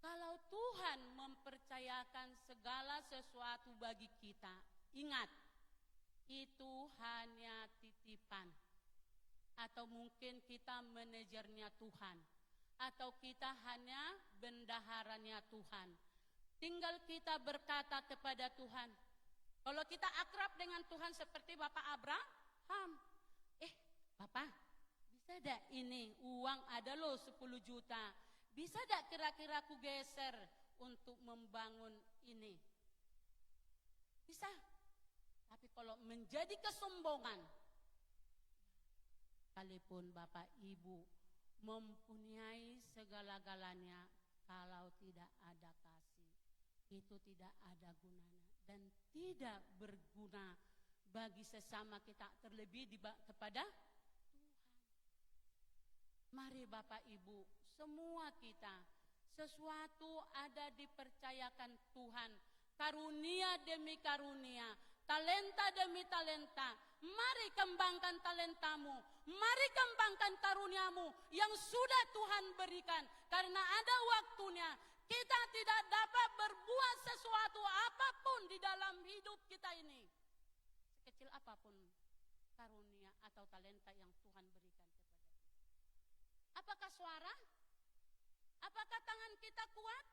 kalau Tuhan mempercayakan segala sesuatu bagi kita, ingat, itu hanya titipan. Atau mungkin kita manajernya Tuhan, atau kita hanya bendaharanya Tuhan. Tinggal kita berkata kepada Tuhan. Kalau kita akrab dengan Tuhan seperti Bapak Abraham, Bapak, bisa dak ini uang ada loh 10 juta, bisa dak kira-kira aku geser untuk membangun ini? Bisa. Tapi kalau menjadi kesombongan, sekalipun Bapak Ibu mempunyai segala-galanya, kalau tidak ada kasih, itu tidak ada gunanya dan tidak berguna bagi sesama kita, terlebih kepada Tuhan. Mari Bapak Ibu, semua kita, sesuatu ada dipercayakan Tuhan, karunia demi karunia, talenta demi talenta. Mari kembangkan talentamu, mari kembangkan karuniamu yang sudah Tuhan berikan. Karena ada waktunya kita tidak dapat berbuat sesuatu apapun di dalam hidup kita ini, sekecil apapun karunia atau talenta yang Tuhan berikan kepada kita. Apakah suara? Apakah tangan kita kuat?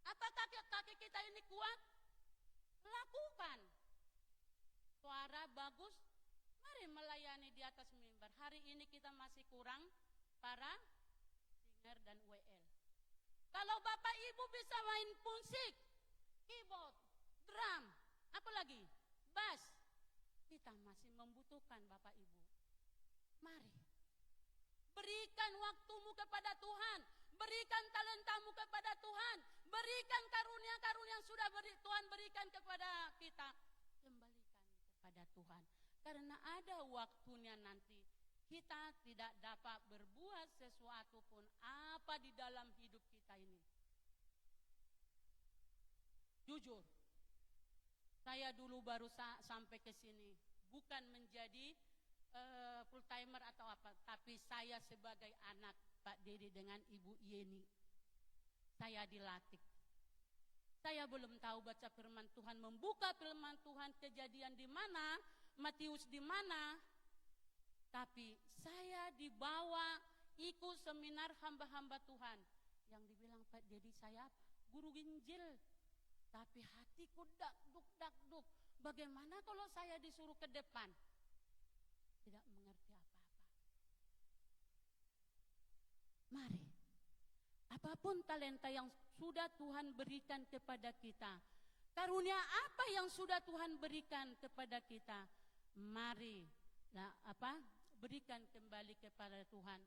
Apakah kaki kita ini kuat? Lakukan. Suara bagus, mari melayani di atas mimbar. Hari ini kita masih kurang para singer dan WL. Kalau Bapak Ibu bisa main musik, keyboard, drum, apalagi bass, kita masih membutuhkan Bapak Ibu. Mari, berikan waktumu kepada Tuhan, berikan talentamu kepada Tuhan, berikan karunia-karunia yang sudah Tuhan berikan kepada kita, kembalikan kepada Tuhan. Karena ada waktunya nanti kita tidak dapat berbuat sesuatu pun apa di dalam hidup kita ini. Jujur, saya dulu baru sampai ke sini, bukan menjadi full timer atau apa, tapi saya sebagai anak Pak Dedi dengan Ibu Yeni, saya dilatih. Saya belum tahu baca firman Tuhan, membuka firman Tuhan, Kejadian di mana, Matius di mana. Tapi saya dibawa ikut seminar hamba-hamba Tuhan. Yang dibilang Pak Dedi saya guru Injil. Tapi hatiku dakduk. Bagaimana kalau saya disuruh ke depan? Tidak mengerti apa-apa. Mari, apapun talenta yang sudah Tuhan berikan kepada kita, karunia apa yang sudah Tuhan berikan kepada kita, mari berikan kembali kepada Tuhan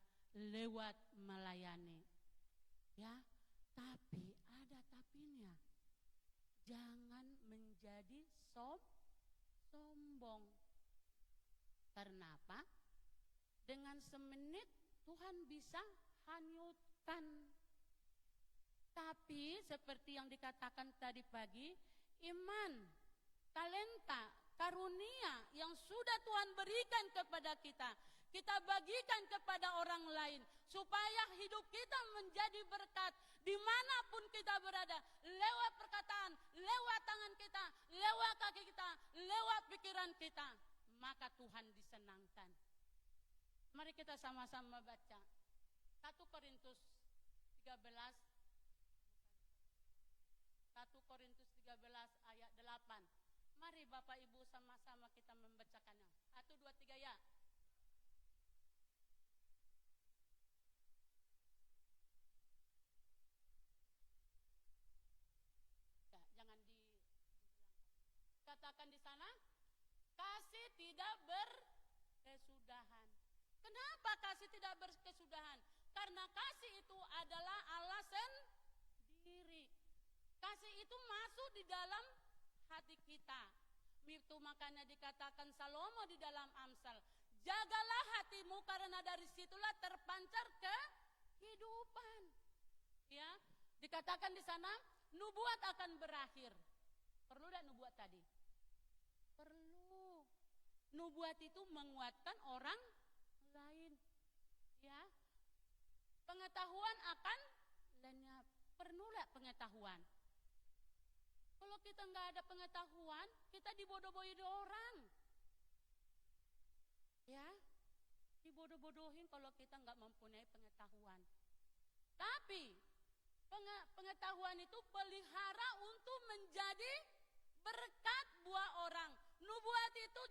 lewat melayani. Ya, tapi ada tapinya. Jangan menjadi sombong. Karena apa? Dengan semenit Tuhan bisa hanyutkan. Tapi seperti yang dikatakan tadi pagi, iman, talenta, karunia yang sudah Tuhan berikan kepada kita, kita bagikan kepada orang lain, supaya hidup kita menjadi berkat dimanapun kita berada, lewat perkataan, lewat tangan kita, lewat kaki kita, lewat pikiran kita, maka Tuhan disenangkan. Mari kita sama-sama baca 1 Korintus 13 ayat 8. Mari Bapak Ibu sama-sama kita membacakannya. 1, 2, 3 ya. Ya, jangan katakan di sana, kasih tidak berkesudahan. Kenapa kasih tidak berkesudahan? Karena kasih itu adalah Allah sendiri. Kasih itu masuk di dalam hati kita. Itu makanya dikatakan Salomo di dalam Amsal, jagalah hatimu karena dari situlah terpancar kehidupan. Ya, dikatakan di sana nubuat akan berakhir. Perlu tidak nubuat tadi? Perlu. Nubuat itu menguatkan orang lain. Ya, pengetahuan akan lenyap. Perlu tidak pengetahuan? Kalau kita nggak ada pengetahuan, kita dibodoh-bodohin orang. Ya, dibodoh-bodohin kalau kita nggak mempunyai pengetahuan. Tapi pengetahuan itu pelihara untuk menjadi berkat buat orang. Nubuat itu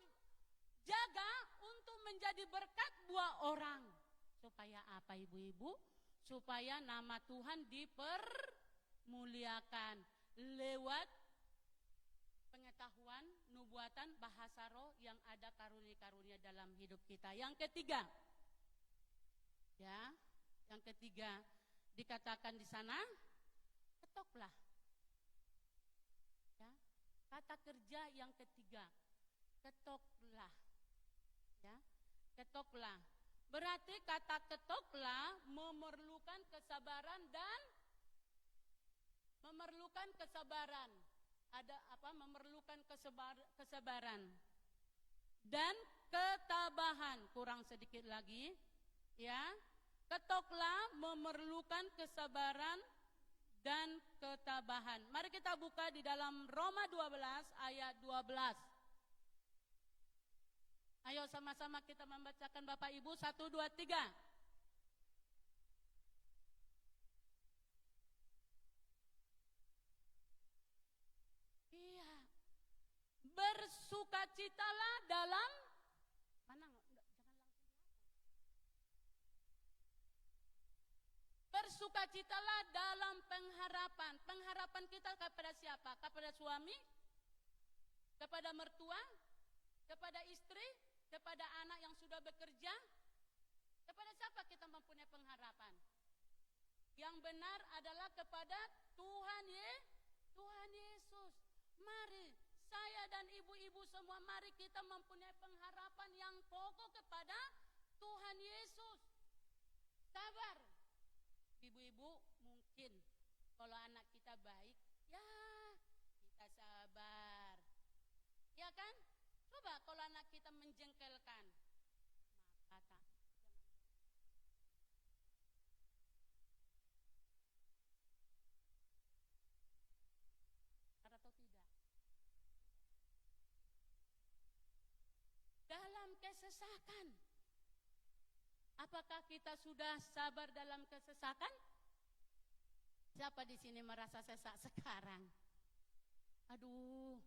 jaga untuk menjadi berkat buat orang. Supaya apa ibu-ibu? Supaya nama Tuhan dipermuliakan lewat pengetahuan, nubuatan, bahasa roh yang ada karunia-karunia dalam hidup kita. Yang ketiga, ya, yang ketiga dikatakan di sana, ketoklah. Ya, kata kerja yang ketiga, ketoklah. Ya, ketoklah. Berarti kata ketoklah memerlukan kesabaran dan memerlukan kesabaran. Ada apa? Memerlukan kesabaran dan ketabahan. Kurang sedikit lagi, ya. Ketoklah memerlukan kesabaran dan ketabahan. Mari kita buka di dalam Roma 12 ayat 12. Ayo sama-sama kita membacakan Bapak Ibu, 1, 2, 3. Iya. Bersukacitalah dalam mana? Jangan langsung bersukacitalah dalam pengharapan. Pengharapan kita kepada siapa? Kepada suami? Kepada mertua? Kepada istri? Kepada anak yang sudah bekerja? Kepada siapa kita mempunyai pengharapan? Yang benar adalah kepada Tuhan Yesus. Mari saya dan ibu-ibu semua, mari kita mempunyai pengharapan yang pokok kepada Tuhan Yesus. Sabar. Ibu-ibu mungkin kalau anak kita baik, ya kita sabar. Ya kan? Coba kalau anak kita menjengkelkan, maka atau tidak. Dalam kesesakan, apakah kita sudah sabar dalam kesesakan? Siapa di sini merasa sesak sekarang? Aduh,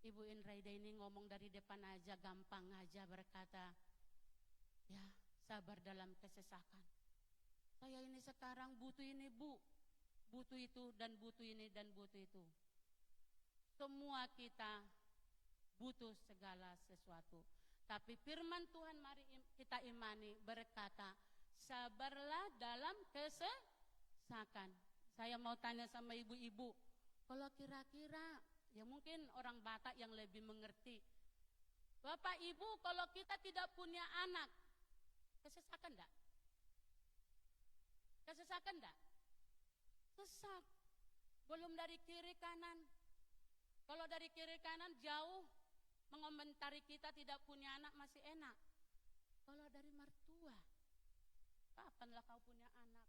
Ibu Inraida ini ngomong dari depan aja, gampang aja berkata, ya sabar dalam kesesakan. Saya ini sekarang butuh ini Bu, butuh itu dan butuh ini dan butuh itu. Semua kita butuh segala sesuatu. Tapi firman Tuhan mari kita imani berkata, sabarlah dalam kesesakan. Saya mau tanya sama ibu-ibu, kalau kira-kira, ya mungkin orang Batak yang lebih mengerti. Bapak Ibu, kalau kita tidak punya anak, kesesakan enggak? Kesesakan enggak? Sesak. Belum dari kiri kanan. Kalau dari kiri kanan jauh mengomentari kita tidak punya anak masih enak. Kalau dari mertua, kapanlah kau punya anak?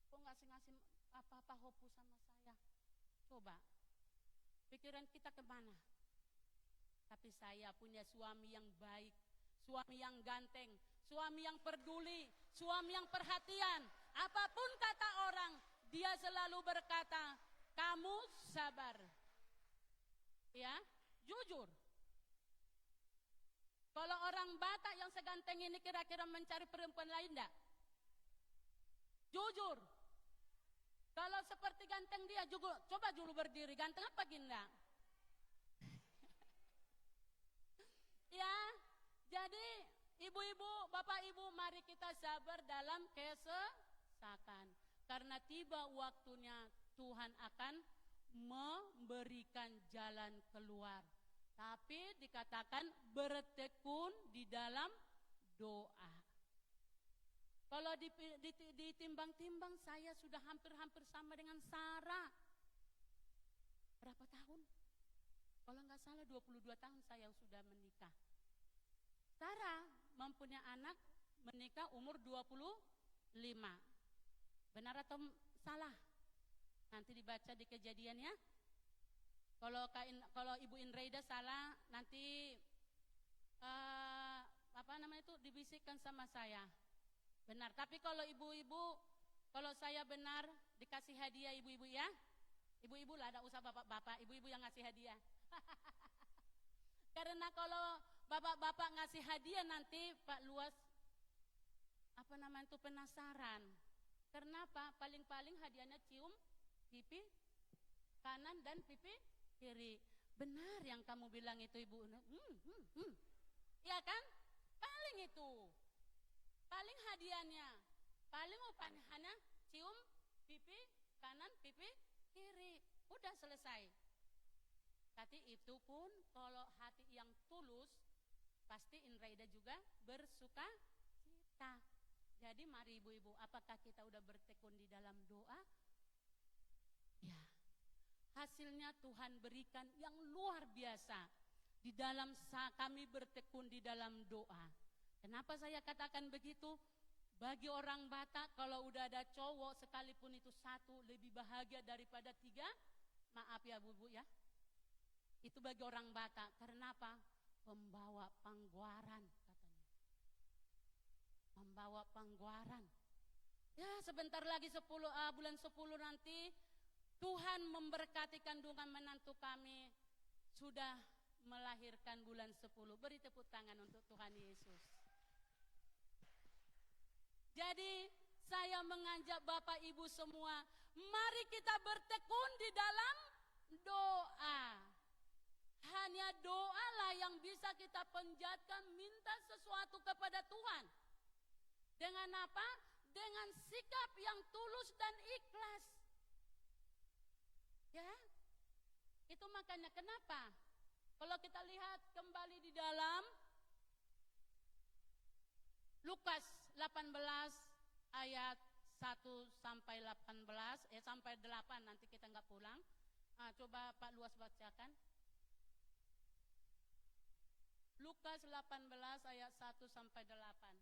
Kok ngasih apa-apa hopu sama saya? Coba, pikiran kita kemana? Tapi saya punya suami yang baik, suami yang ganteng, suami yang peduli, suami yang perhatian. Apapun kata orang, dia selalu berkata, kamu sabar. Ya, jujur. Kalau orang Batak yang seganteng ini kira-kira mencari perempuan lain enggak? Jujur. Kalau seperti ganteng dia juga, coba dulu berdiri, ganteng apa gini? Ya, jadi ibu-ibu, bapak ibu, mari kita sabar dalam kesesakan. Karena tiba waktunya Tuhan akan memberikan jalan keluar. Tapi dikatakan bertekun di dalam doa. Kalau ditimbang-timbang saya sudah hampir-hampir sama dengan Sarah. Berapa tahun? Kalau nggak salah 22 tahun saya sudah menikah. Sarah mempunyai anak menikah umur 25. Benar atau salah? Nanti dibaca di Kejadian ya. Kalau Ibu Inraida salah, nanti dibisikkan sama saya. Benar. Tapi kalau ibu-ibu, kalau saya benar, dikasih hadiah ibu-ibu ya. Ibu-ibu lah, ada usah bapak-bapak, ibu-ibu yang ngasih hadiah. Karena kalau bapak-bapak ngasih hadiah nanti Pak Luas penasaran. Kenapa? Paling-paling hadiahnya cium pipi kanan dan pipi kiri. Benar yang kamu bilang itu ibu. Ya kan? Paling itu. Paling hadiahnya. Paling upahnya cium pipi kanan, pipi kiri. Udah selesai. Tapi itu pun kalau hati yang tulus, pasti Inraida juga bersuka cita. Jadi mari ibu-ibu, apakah kita udah bertekun di dalam doa? Ya. Hasilnya Tuhan berikan yang luar biasa di dalam kami bertekun di dalam doa. Kenapa saya katakan begitu? Bagi orang Batak kalau udah ada cowok sekalipun itu satu lebih bahagia daripada 3. Maaf ya bu ya. Itu bagi orang Batak. Karena apa? Pembawa pangguaran katanya. Membawa pangguaran. Ya sebentar lagi bulan 10 nanti Tuhan memberkati kandungan menantu kami sudah melahirkan bulan 10. Beri tepuk tangan untuk Tuhan Yesus. Jadi saya mengajak Bapak Ibu semua, mari kita bertekun di dalam doa. Hanya doalah yang bisa kita panjatkan, minta sesuatu kepada Tuhan. Dengan apa? Dengan sikap yang tulus dan ikhlas. Ya, itu makanya kenapa? Kalau kita lihat kembali di dalam Lukas 18 ayat 1 sampai 18, sampai 8 nanti kita nggak pulang. Coba Pak Luas bacakan. Lukas 18 ayat 1 sampai 8.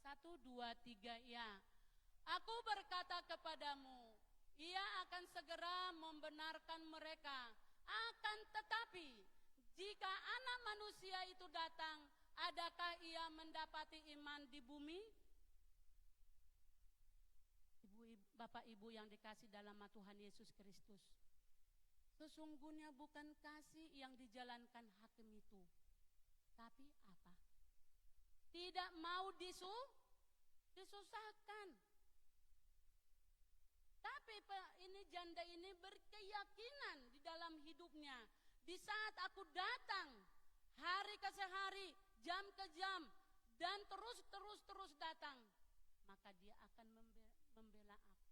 1, 2, 3, ya. Aku berkata kepadamu, ia akan segera membenarkan mereka. Akan tetapi, jika anak manusia itu datang, adakah ia mendapati iman di bumi? Bapak Ibu yang dikasih dalam nama Tuhan Yesus Kristus, sesungguhnya bukan kasih yang dijalankan hakim itu, tapi apa? Tidak mau disusahkan. Tapi ini janda ini berkeyakinan di dalam hidupnya. Di saat aku datang, hari ke hari, jam ke jam, dan terus datang, maka dia akan membela aku.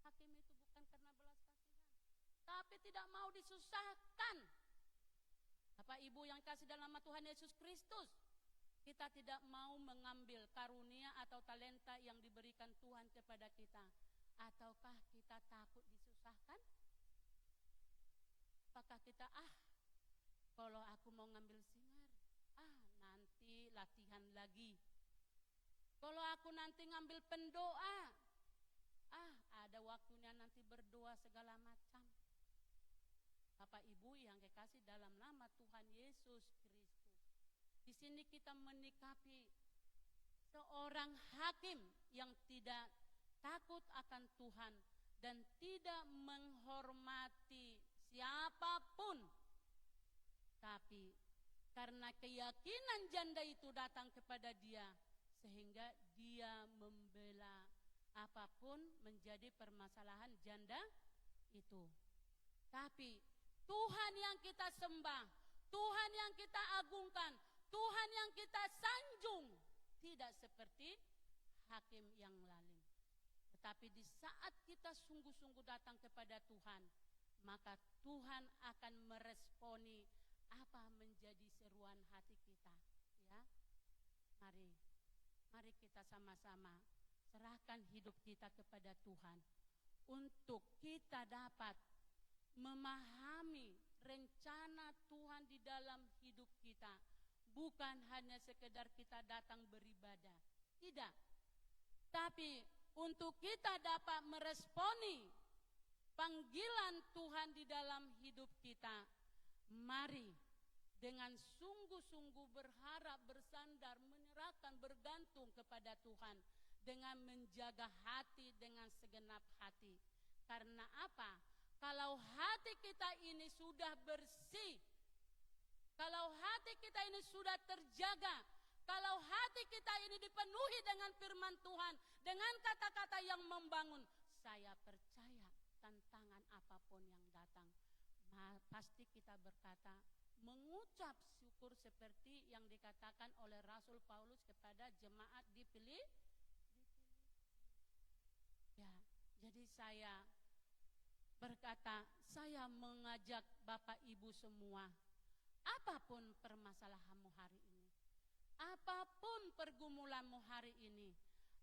Hakim itu bukan karena belas kasihan, tapi tidak mau disusahkan. Bapak Ibu yang kasih dalam nama Tuhan Yesus Kristus, kita tidak mau mengambil karunia atau talenta yang diberikan Tuhan kepada kita. Ataukah kita takut disusahkan? Apakah kita, kalau aku mau ngambil singer, nanti latihan lagi. Kalau aku nanti ngambil pendoa, ada waktunya nanti berdoa segala macam. Bapak Ibu yang kekasih dalam nama Tuhan Yesus Kristus, di sini kita menikapi seorang hakim yang tidak takut akan Tuhan dan tidak menghormati siapapun. Tapi karena keyakinan janda itu datang kepada dia, sehingga dia membela apapun menjadi permasalahan janda itu. Tapi Tuhan yang kita sembah, Tuhan yang kita agungkan, Tuhan yang kita sanjung, tidak seperti hakim yang lain. Tetapi di saat kita sungguh-sungguh datang kepada Tuhan, maka Tuhan akan meresponi apa menjadi seruan hati kita. Ya, mari kita sama-sama serahkan hidup kita kepada Tuhan untuk kita dapat memahami rencana Tuhan di dalam hidup kita. Bukan hanya sekedar kita datang beribadah, tidak. Tapi untuk kita dapat meresponi panggilan Tuhan di dalam hidup kita, mari dengan sungguh-sungguh berharap, bersandar, menyerahkan, bergantung kepada Tuhan dengan menjaga hati dengan segenap hati. Karena apa? Kalau hati kita ini sudah bersih, kalau hati kita ini sudah terjaga, kalau hati kita ini dipenuhi dengan firman Tuhan, dengan kata-kata yang membangun, saya percaya tantangan apapun yang datang, pasti kita berkata, mengucap syukur seperti yang dikatakan oleh Rasul Paulus kepada jemaat di Filipi. Ya, jadi saya berkata, saya mengajak Bapak Ibu semua, apapun permasalahanmu hari ini, apapun pergumulanmu hari ini,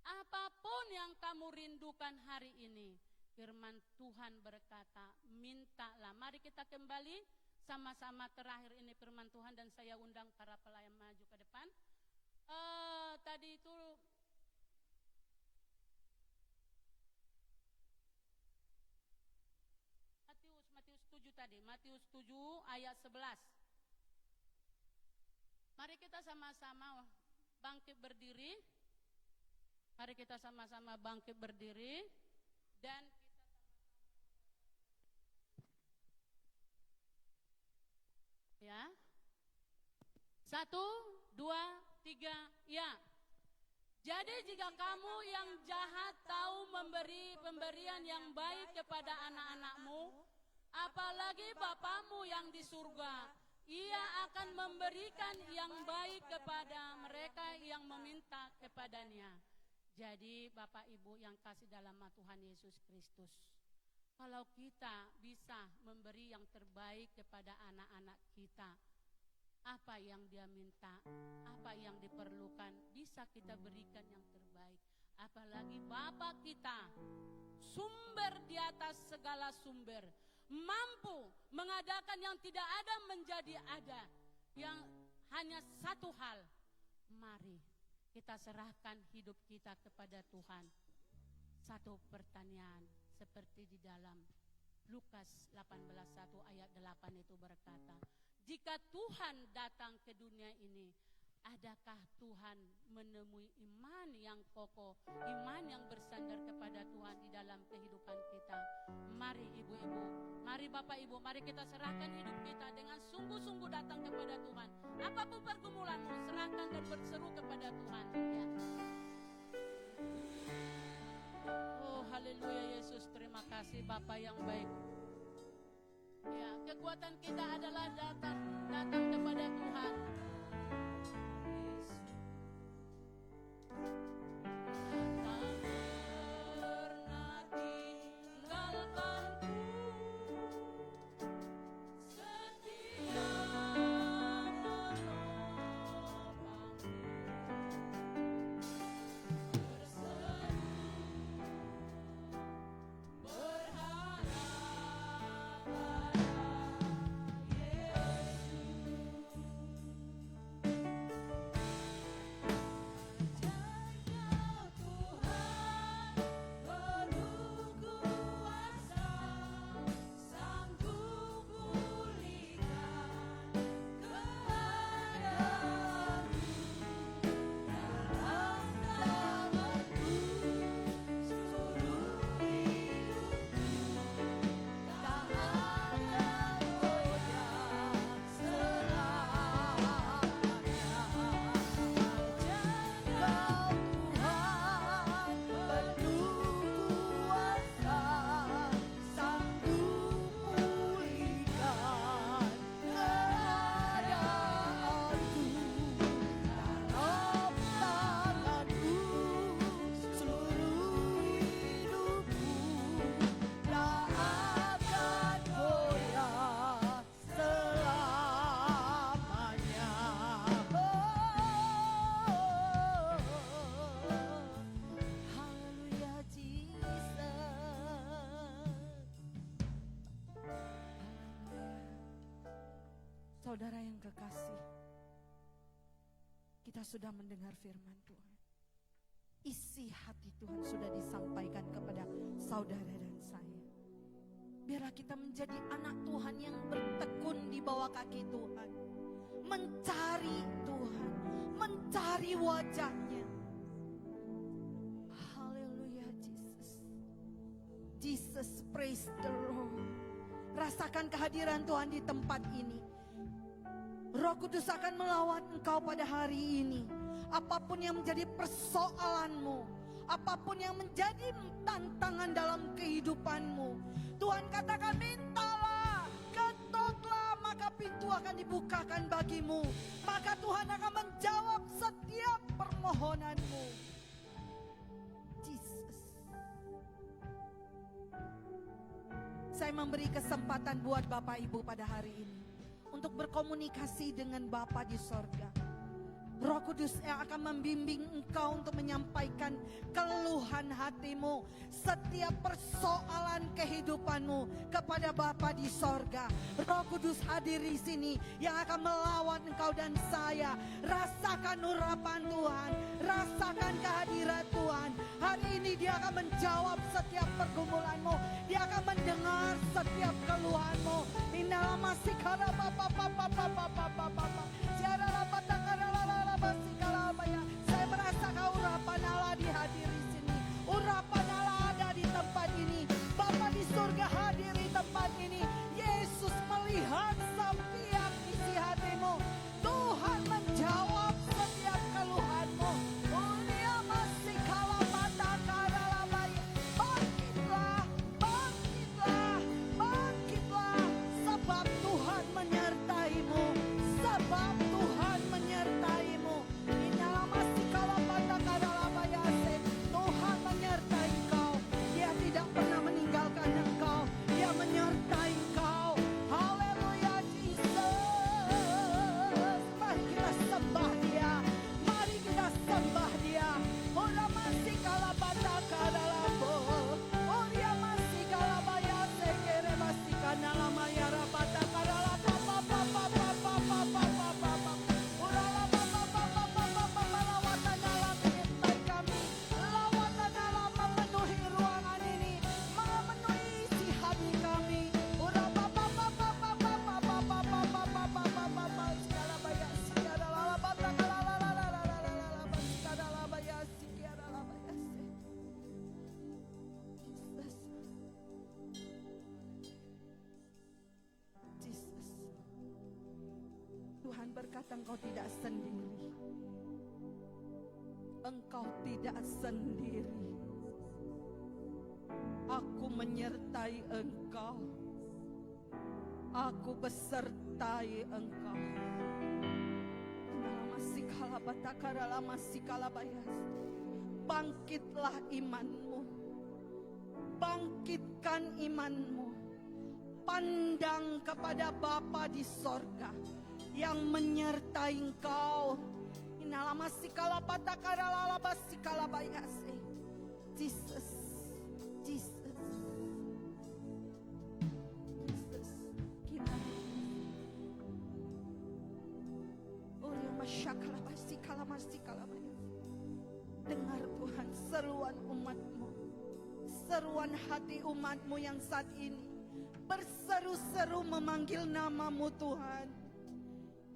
apapun yang kamu rindukan hari ini, firman Tuhan berkata, mintalah. Mari kita kembali sama-sama terakhir ini firman Tuhan, dan saya undang para pelayan maju ke depan. Tadi itu Matius 7 tadi, Matius 7 ayat 11. Mari kita sama-sama bangkit berdiri. Mari kita sama-sama bangkit berdiri dan kita ya. 1, 2, 3, ya. Jadi jika kamu yang jahat tahu memberi pemberian yang baik kepada anak-anakmu, apalagi Bapamu yang di surga, Ia akan memberikan yang baik kepada mereka yang meminta kepadanya. Jadi Bapak Ibu yang kasih dalam nama Tuhan Yesus Kristus, kalau kita bisa memberi yang terbaik kepada anak-anak kita, apa yang dia minta, apa yang diperlukan, bisa kita berikan yang terbaik. Apalagi Bapa kita, sumber di atas segala sumber, mampu mengadakan yang tidak ada menjadi ada. Yang hanya satu hal, mari kita serahkan hidup kita kepada Tuhan. Satu pertanyaan seperti di dalam Lukas 18:1 ayat 8 itu berkata, jika Tuhan datang ke dunia ini, adakah Tuhan menemui iman yang kokoh, iman yang bersandar kepada Tuhan di dalam kehidupan kita? Mari ibu-ibu, mari bapak ibu, mari kita serahkan hidup kita dengan sungguh-sungguh datang kepada Tuhan. Apapun pergumulanmu, serahkan dan berseru kepada Tuhan. Ya. Oh haleluya Yesus, terima kasih Bapa yang baik. Ya, kekuatan kita adalah datang kepada Tuhan. Saudara yang kekasih, kita sudah mendengar firman Tuhan. Isi hati Tuhan sudah disampaikan kepada saudara dan saya. Biarlah kita menjadi anak Tuhan yang bertekun di bawah kaki Tuhan, mencari Tuhan, mencari wajahnya. Haleluya Jesus. Jesus, praise the Lord. Rasakan kehadiran Tuhan di tempat ini. Roh Kudus akan melawan engkau pada hari ini. Apapun yang menjadi persoalanmu, apapun yang menjadi tantangan dalam kehidupanmu, Tuhan katakan mintalah, ketoklah, maka pintu akan dibukakan bagimu. Maka Tuhan akan menjawab setiap permohonanmu. Jesus. Saya memberi kesempatan buat Bapak Ibu pada hari ini untuk berkomunikasi dengan Bapa di sorga. Roh Kudus yang akan membimbing engkau untuk menyampaikan keluhan hatimu, setiap persoalan kehidupanmu kepada Bapa di sorga. Roh Kudus hadir di sini yang akan melawan engkau dan saya. Rasakan urapan Tuhan, rasakan kehadiran Tuhan. Hari ini dia akan menjawab setiap pergumulanmu, dia akan mendengar setiap keluhanmu. Inilah masih kala papa. Saya merasakan urapan Allah dihadir di sini. Urapan Allah ada di tempat ini. Bapa di surga hadir di tempat ini. Yesus melihat setiap isi hatimu. Tuhan menjawab setiap keluhanmu. Dunia masih kalah mata kalah bayi. Bangkitlah, bangkitlah, bangkitlah. Sebab Tuhan menyertaimu. Sebab Tuhan berkata engkau tidak sendiri. Engkau tidak sendiri. Aku menyertai engkau. Aku besertai engkau. Bangkitlah imanmu. Bangkitkan imanmu. Pandang kepada Bapa di sorga yang menyertai engkau. Jesus, Jesus, Jesus. Dengar Tuhan seruan umatmu, seruan hati umatmu yang saat ini berseru-seru memanggil namamu Tuhan.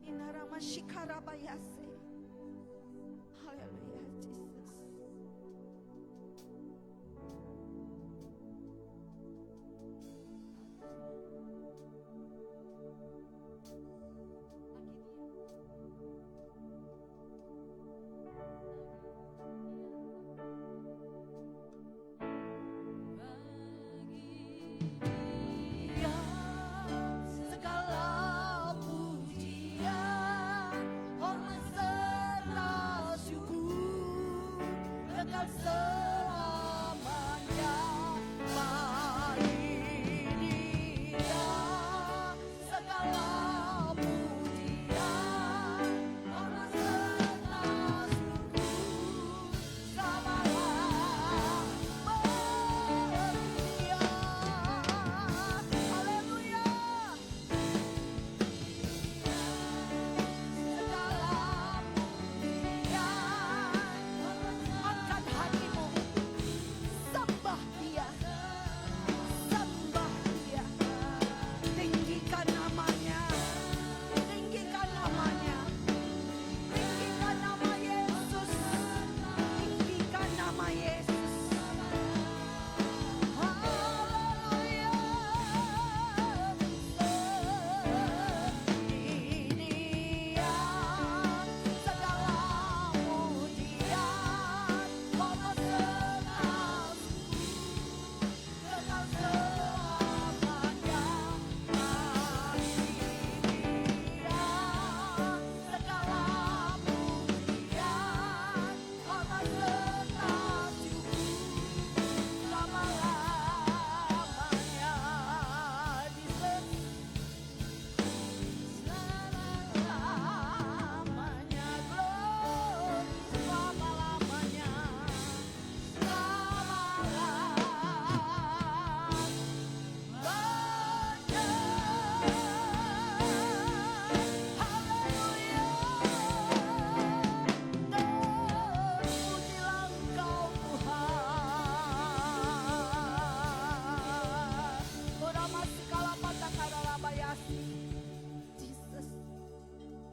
Inarama shikarabayase. Haleluya, Jesus. Dia segala pujian, hormat serta syukur kekal selamanya bagi Dia. Segala pujian, hormat serta syukur samalah bagi Dia. Haleluya. Segala pujian, angkat hatimu, sembah Dia, sembah Dia, tinggikan namanya, tinggikan namanya, tinggikan nama Yesus, tinggikan nama Yesus. Haleluya. Dia segala pujian, hormat serta syukur kekal selamanya bagi Dia. Segala pujian, hormat serta syukur selama-lamanya. Selamanya, glory selama-lamanya, haleluya. Terpujilah Engkau Tuhan. Jesus,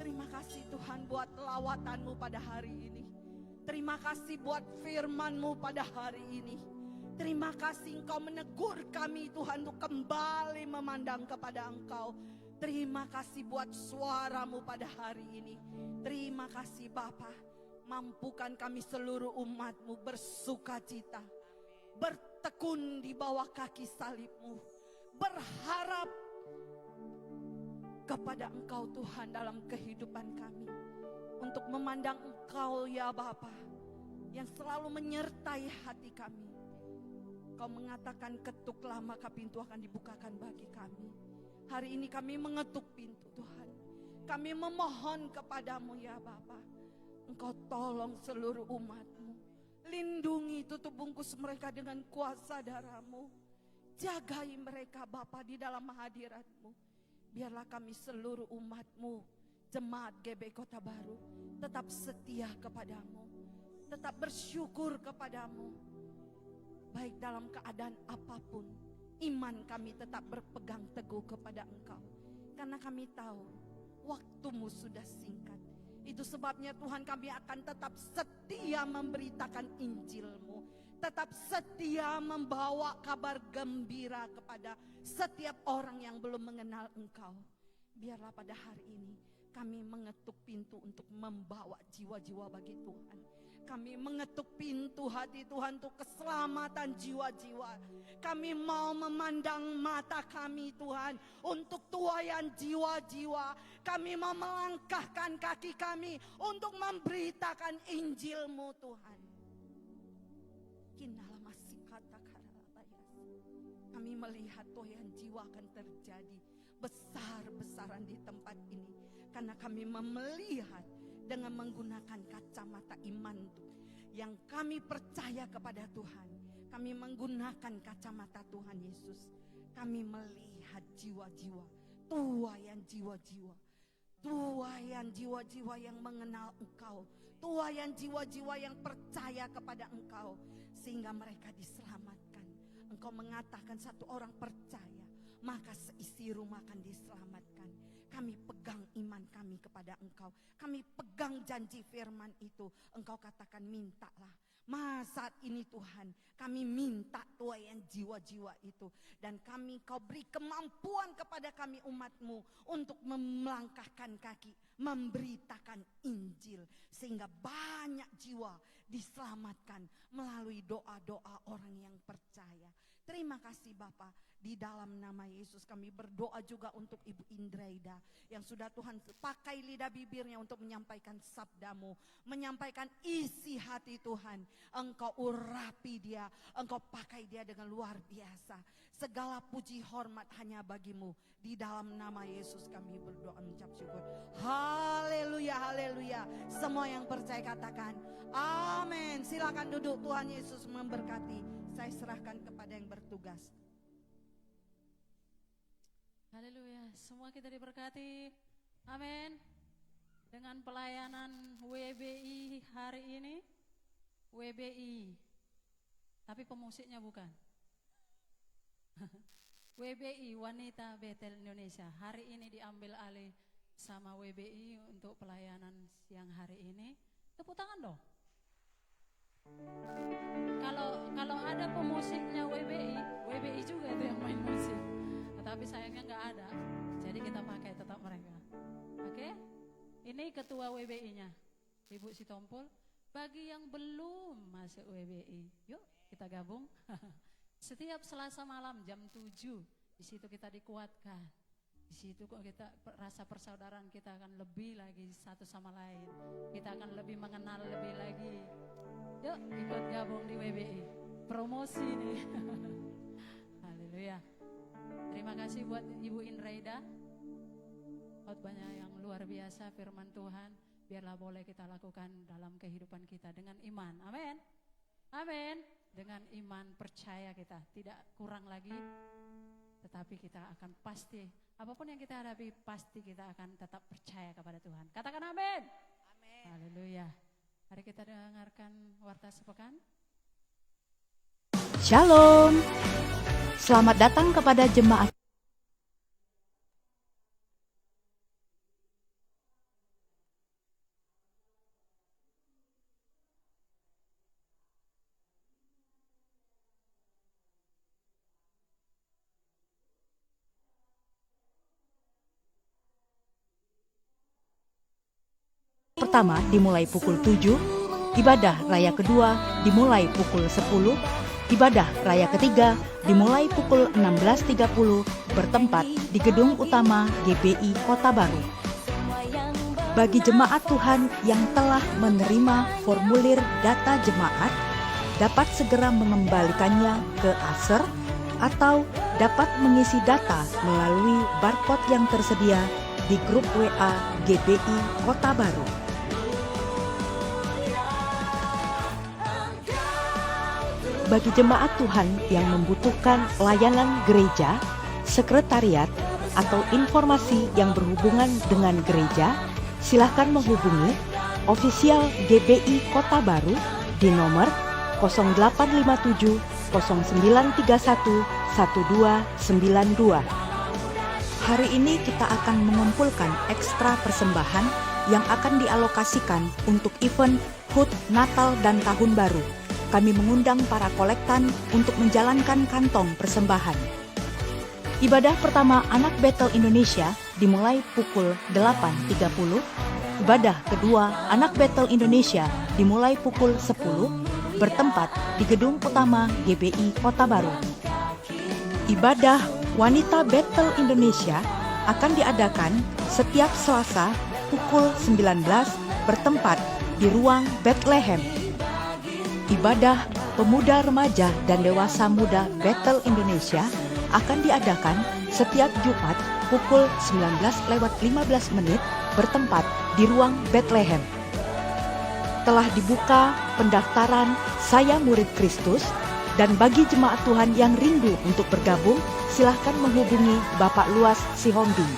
terima kasih Tuhan buat lawatanmu pada hari ini. Terima kasih buat firman-Mu pada hari ini. Terima kasih Engkau menegur kami Tuhan untuk kembali memandang kepada Engkau. Terima kasih buat suara-Mu pada hari ini. Terima kasih Bapa. Mampukan kami seluruh umat-Mu bersukacita, bertekun di bawah kaki salib-Mu, berharap kepada Engkau Tuhan dalam kehidupan kami. Untuk memandang Engkau ya Bapa, yang selalu menyertai hati kami. Kau mengatakan ketuklah maka pintu akan dibukakan bagi kami. Hari ini kami mengetuk pintu Tuhan. Kami memohon kepadamu ya Bapa. Engkau tolong seluruh umat-Mu. Lindungi, tutup bungkus mereka dengan kuasa darah-Mu. Jagai mereka Bapa di dalam hadirat-Mu. Biarlah kami seluruh umat-Mu, jemaat GB Kota Baru, tetap setia kepadamu, tetap bersyukur kepadamu. Baik dalam keadaan apapun, iman kami tetap berpegang teguh kepada Engkau. Karena kami tahu waktumu sudah singkat. Itu sebabnya Tuhan kami akan tetap setia memberitakan Injil-Mu. Tetap setia membawa kabar gembira kepada setiap orang yang belum mengenal Engkau. Biarlah pada hari ini Kami mengetuk pintu untuk membawa jiwa-jiwa bagi Tuhan. Kami mengetuk pintu hati Tuhan untuk keselamatan jiwa-jiwa. Kami mau memandang mata kami Tuhan untuk tuaian jiwa-jiwa. Kami mau melangkahkan kaki kami untuk memberitakan Injil-Mu Tuhan. Kami melihat tuaian jiwa akan terjadi besar-besaran di tempat ini. Karena kami melihat dengan menggunakan kacamata iman yang kami percaya kepada Tuhan. Kami menggunakan kacamata Tuhan Yesus. Kami melihat jiwa-jiwa, tuaian jiwa-jiwa. Tuaian jiwa-jiwa yang mengenal Engkau. Tuaian jiwa-jiwa yang percaya kepada Engkau. Sehingga mereka diselamatkan. Engkau mengatakan satu orang percaya, maka seisi rumah akan diselamatkan. Kami pegang iman kami kepada Engkau. Kami pegang janji firman itu. Engkau katakan mintalah. Saat ini Tuhan, kami minta tuaian jiwa-jiwa itu. Dan Kau beri kemampuan kepada kami umat-Mu untuk melangkahkan kaki, memberitakan Injil. Sehingga banyak jiwa diselamatkan melalui doa-doa orang yang percaya. Terima kasih Bapa. Di dalam nama Yesus kami berdoa juga untuk Ibu Indraida yang sudah Tuhan pakai lidah bibirnya untuk menyampaikan sabda-Mu, menyampaikan isi hati Tuhan. Engkau urapi dia, Engkau pakai dia dengan luar biasa. Segala puji hormat hanya bagi-Mu. Di dalam nama Yesus kami berdoa mengucap syukur. Haleluya, haleluya. Semua yang percaya katakan amin. Silakan duduk, Tuhan Yesus memberkati. Saya serahkan kepada yang bertugas. Haleluya, semua kita diberkati. Amin. Dengan pelayanan WBI hari ini, WBI, tapi pemusiknya bukan. WBI Wanita Betel Indonesia hari ini diambil alih sama WBI untuk pelayanan siang hari ini. Tepuk tangan dong. Kalau ada pemusiknya WBI juga itu yang main musik. Tetapi sayangnya nggak ada, jadi kita pakai tetap mereka. Oke? Ini ketua WBI-nya, Ibu Sitompul. Bagi yang belum masuk WBI, yuk kita gabung. Setiap Selasa malam jam 7, di situ kita dikuatkan. Di situ kita rasa persaudaraan kita akan lebih lagi satu sama lain. Kita akan lebih mengenal lebih lagi. Yuk ikut gabung di WBI. Promosi nih. Haleluya. Terima kasih buat Ibu Indraida. Khotbahnya yang luar biasa, firman Tuhan. Biarlah boleh kita lakukan dalam kehidupan kita dengan iman. Amin. Amin. Dengan iman percaya kita tidak kurang lagi. Tetapi kita akan pasti, apapun yang kita hadapi, pasti kita akan tetap percaya kepada Tuhan. Katakan amin. Amin. Haleluya. Mari kita dengarkan warta sepekan. Shalom. Selamat datang kepada jemaat. Pertama dimulai pukul 7, ibadah raya kedua dimulai pukul 10, ibadah raya ketiga dimulai pukul 16.30 bertempat di gedung utama GBI Kota Baru. Bagi jemaat Tuhan yang telah menerima formulir data jemaat, dapat segera mengembalikannya ke Aser atau dapat mengisi data melalui barcode yang tersedia di grup WA GBI Kota Baru. Bagi jemaat Tuhan yang membutuhkan layanan gereja, sekretariat, atau informasi yang berhubungan dengan gereja, silakan menghubungi official GBI Kota Baru di nomor 0857 0931 1292. Hari ini kita akan mengumpulkan ekstra persembahan yang akan dialokasikan untuk event HUT Natal dan Tahun Baru. Kami mengundang para kolektan untuk menjalankan kantong persembahan. Ibadah pertama Anak Betel Indonesia dimulai pukul 8.30. Ibadah kedua Anak Betel Indonesia dimulai pukul 10, bertempat di Gedung Utama GBI Kota Baru. Ibadah Wanita Betel Indonesia akan diadakan setiap Selasa pukul 19, bertempat di ruang Bethlehem. Ibadah Pemuda Remaja dan Dewasa Muda Betel Indonesia akan diadakan setiap Jumat pukul 19:15, bertempat di ruang Bethlehem. Telah dibuka pendaftaran Saya Murid Kristus, dan bagi jemaat Tuhan yang rindu untuk bergabung, silahkan menghubungi Bapak Luas Sihombing.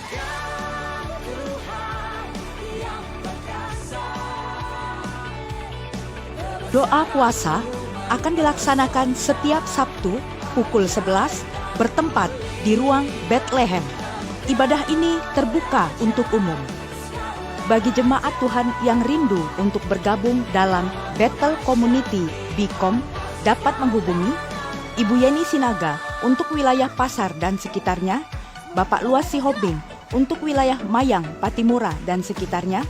Doa puasa akan dilaksanakan setiap Sabtu pukul 11, bertempat di ruang Bethlehem. Ibadah ini terbuka untuk umum. Bagi jemaat Tuhan yang rindu untuk bergabung dalam Betel Community BCOM, dapat menghubungi Ibu Yeni Sinaga untuk wilayah Pasar dan sekitarnya, Bapak Luas Sihombing untuk wilayah Mayang, Patimura dan sekitarnya,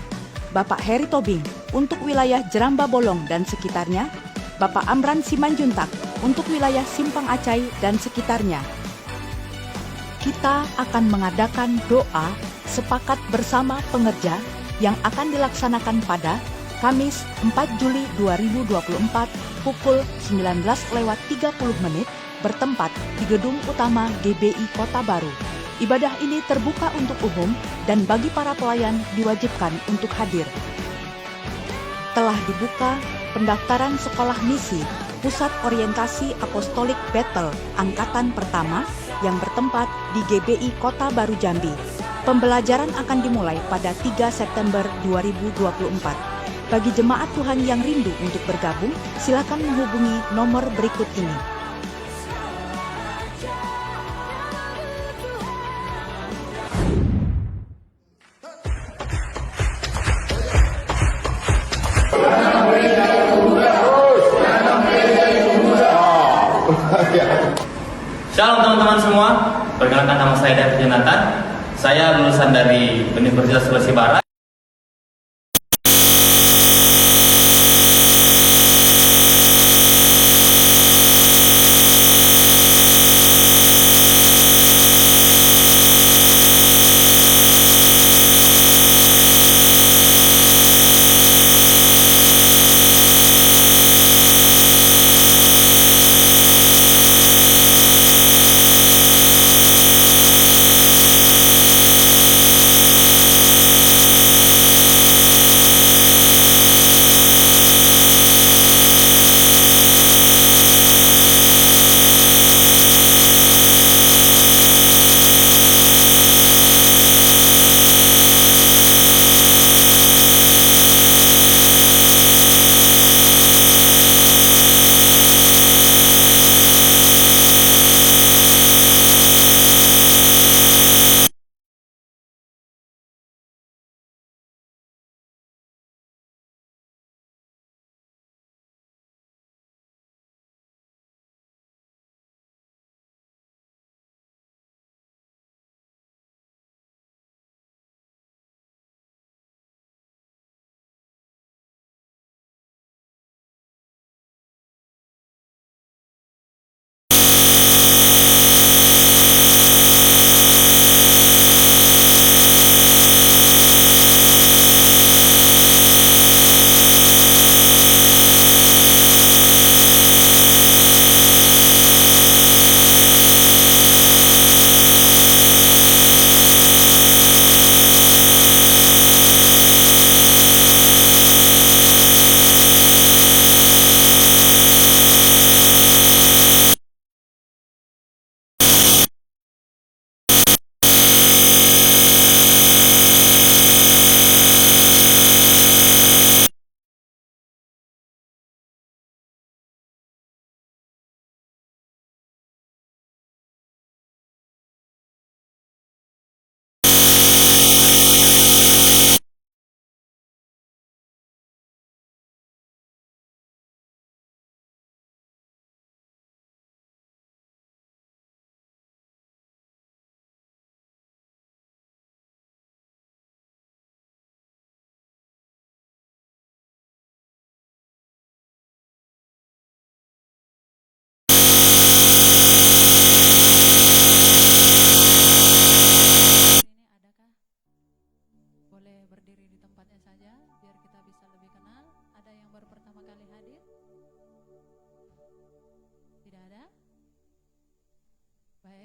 Bapak Heri Tobing untuk wilayah Jeramba Bolong dan sekitarnya, Bapak Amran Simanjuntak untuk wilayah Simpang Acai dan sekitarnya. Kita akan mengadakan doa sepakat bersama pengerja yang akan dilaksanakan pada Kamis 4 Juli 2024 pukul 19:30 bertempat di Gedung Utama GBI Kota Baru. Ibadah ini terbuka untuk umum dan bagi para pelayan diwajibkan untuk hadir. Telah dibuka pendaftaran sekolah misi Pusat Orientasi Apostolik Betel Angkatan Pertama yang bertempat di GBI Kota Baru Jambi. Pembelajaran akan dimulai pada 3 September 2024. Bagi jemaat Tuhan yang rindu untuk bergabung, silakan menghubungi nomor berikut ini. Shalom teman-teman semua, perkenalkan nama saya David Jonathan. Saya lulusan dari Universitas Sulawesi Barat.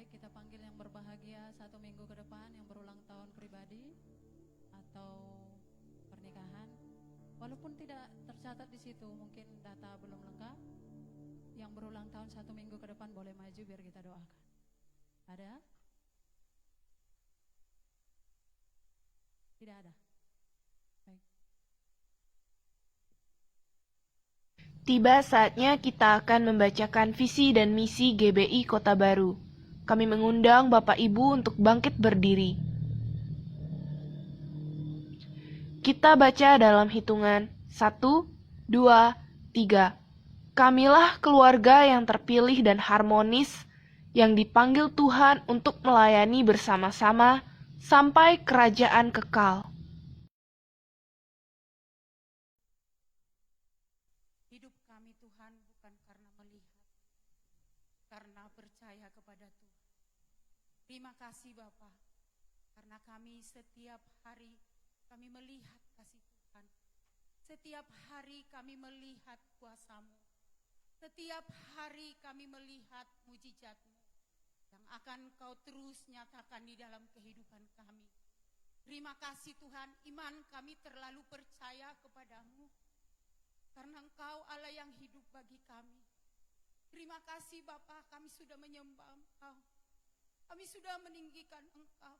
baik kita panggil yang berbahagia 1 minggu ke depan, yang berulang tahun pribadi atau pernikahan. Walaupun tidak tercatat di situ, mungkin data belum lengkap. Yang berulang tahun 1 minggu ke depan boleh maju biar kita doakan. Ada? Tidak ada. Baik. Tiba saatnya kita akan membacakan visi dan misi GBI Kota Baru. Kami mengundang Bapak Ibu untuk bangkit berdiri. Kita baca dalam hitungan 1, 2, 3. Kamilah keluarga yang terpilih dan harmonis, yang dipanggil Tuhan untuk melayani bersama-sama sampai kerajaan kekal. Hidup kami Tuhan bukan karena melihat, karena percaya kepada Tuhan. Terima kasih Bapa, karena kami setiap hari kami melihat kasih Tuhan. Setiap hari kami melihat kuasa-Mu. Setiap hari kami melihat mujizat-Mu yang akan Kau terus nyatakan di dalam kehidupan kami. Terima kasih Tuhan, iman kami terlalu percaya kepadamu, karena Engkau Allah yang hidup bagi kami. Terima kasih Bapa, kami sudah menyembah Engkau. Kami sudah meninggikan Engkau.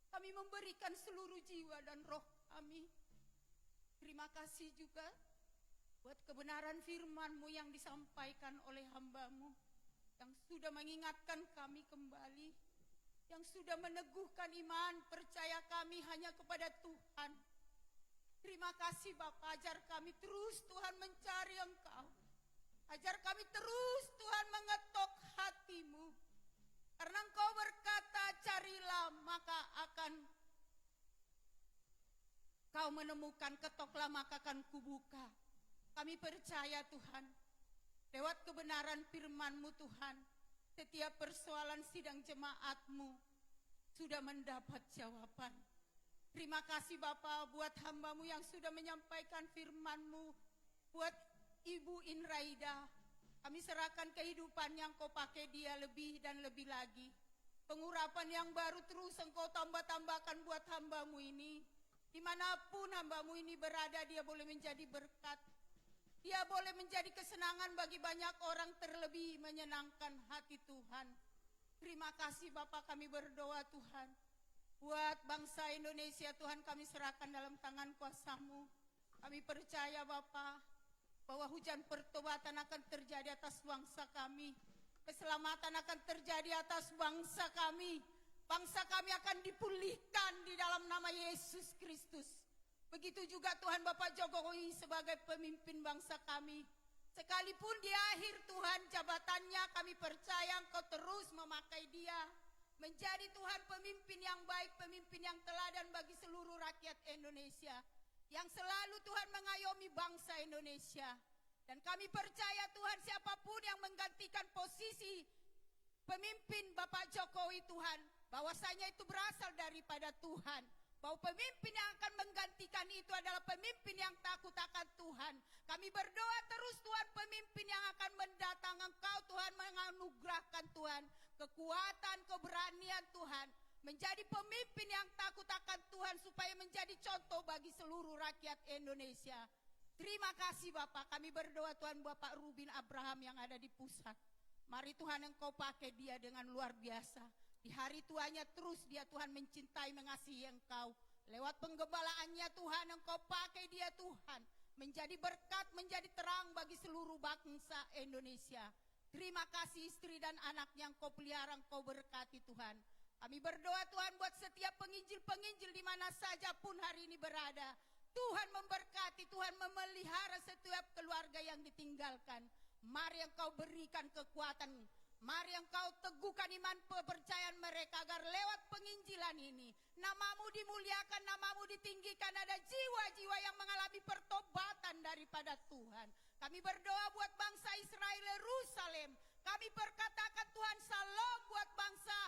Kami memberikan seluruh jiwa dan roh kami. Terima kasih juga buat kebenaran firman-Mu yang disampaikan oleh hamba-Mu, yang sudah mengingatkan kami kembali, yang sudah meneguhkan iman percaya kami hanya kepada Tuhan. Terima kasih Bapa, ajar kami terus Tuhan mencari Engkau. Ajar kami terus Tuhan mengetok hati-Mu. Karena Engkau berkata, carilah maka akan Kau menemukan, ketoklah maka akan kubuka. Kami percaya Tuhan, lewat kebenaran firman-Mu Tuhan, setiap persoalan sidang jemaat-Mu sudah mendapat jawaban. Terima kasih Bapa buat hamba-Mu yang sudah menyampaikan firman-Mu, buat Ibu Inraida. Kami serahkan kehidupan yang Kau pakai dia lebih dan lebih lagi. Pengurapan yang baru terus Engkau tambah-tambahkan buat hamba-Mu ini. Dimanapun hamba-Mu ini berada, dia boleh menjadi berkat. Dia boleh menjadi kesenangan bagi banyak orang, terlebih menyenangkan hati Tuhan. Terima kasih Bapa, kami berdoa Tuhan. Buat bangsa Indonesia Tuhan, kami serahkan dalam tangan kuasa-Mu. Kami percaya Bapa, bahwa hujan pertobatan akan terjadi atas bangsa kami. Keselamatan akan terjadi atas bangsa kami. Bangsa kami akan dipulihkan di dalam nama Yesus Kristus. Begitu juga Tuhan Bapak Jokowi sebagai pemimpin bangsa kami. Sekalipun di akhir Tuhan jabatannya, kami percaya Engkau terus memakai dia. Menjadi Tuhan pemimpin yang baik, pemimpin yang teladan bagi seluruh rakyat Indonesia. Yang selalu Tuhan mengayomi bangsa Indonesia. Dan kami percaya Tuhan, siapapun yang menggantikan posisi pemimpin Bapak Jokowi Tuhan, bahwasanya itu berasal daripada Tuhan. Bahwa pemimpin yang akan menggantikan itu adalah pemimpin yang takut akan Tuhan. Kami berdoa terus Tuhan, pemimpin yang akan mendatang Engkau Tuhan, menganugerahkan Tuhan kekuatan, keberanian Tuhan, menjadi pemimpin yang takut akan Tuhan, supaya menjadi contoh bagi seluruh rakyat Indonesia. Terima kasih Bapak, kami berdoa Tuhan Bapak Rubin Abraham yang ada di pusat. Mari Tuhan Engkau pakai dia dengan luar biasa. Di hari tuanya terus dia Tuhan mencintai, mengasihi Engkau. Lewat penggembalaannya Tuhan Engkau pakai dia Tuhan. Menjadi berkat, menjadi terang bagi seluruh bangsa Indonesia. Terima kasih istri dan anaknya Engkau pelihara, Engkau berkati Tuhan. Kami berdoa Tuhan buat setiap penginjil-penginjil di mana saja pun hari ini berada. Tuhan memberkati, Tuhan memelihara setiap keluarga yang ditinggalkan. Mari Engkau berikan kekuatan. Mari Engkau teguhkan iman kepercayaan mereka agar lewat penginjilan ini Nama-Mu dimuliakan, Nama-Mu ditinggikan. Ada jiwa-jiwa yang mengalami pertobatan daripada Tuhan. Kami berdoa buat bangsa Israel Yerusalem. Kami berkatakan Tuhan salam buat bangsa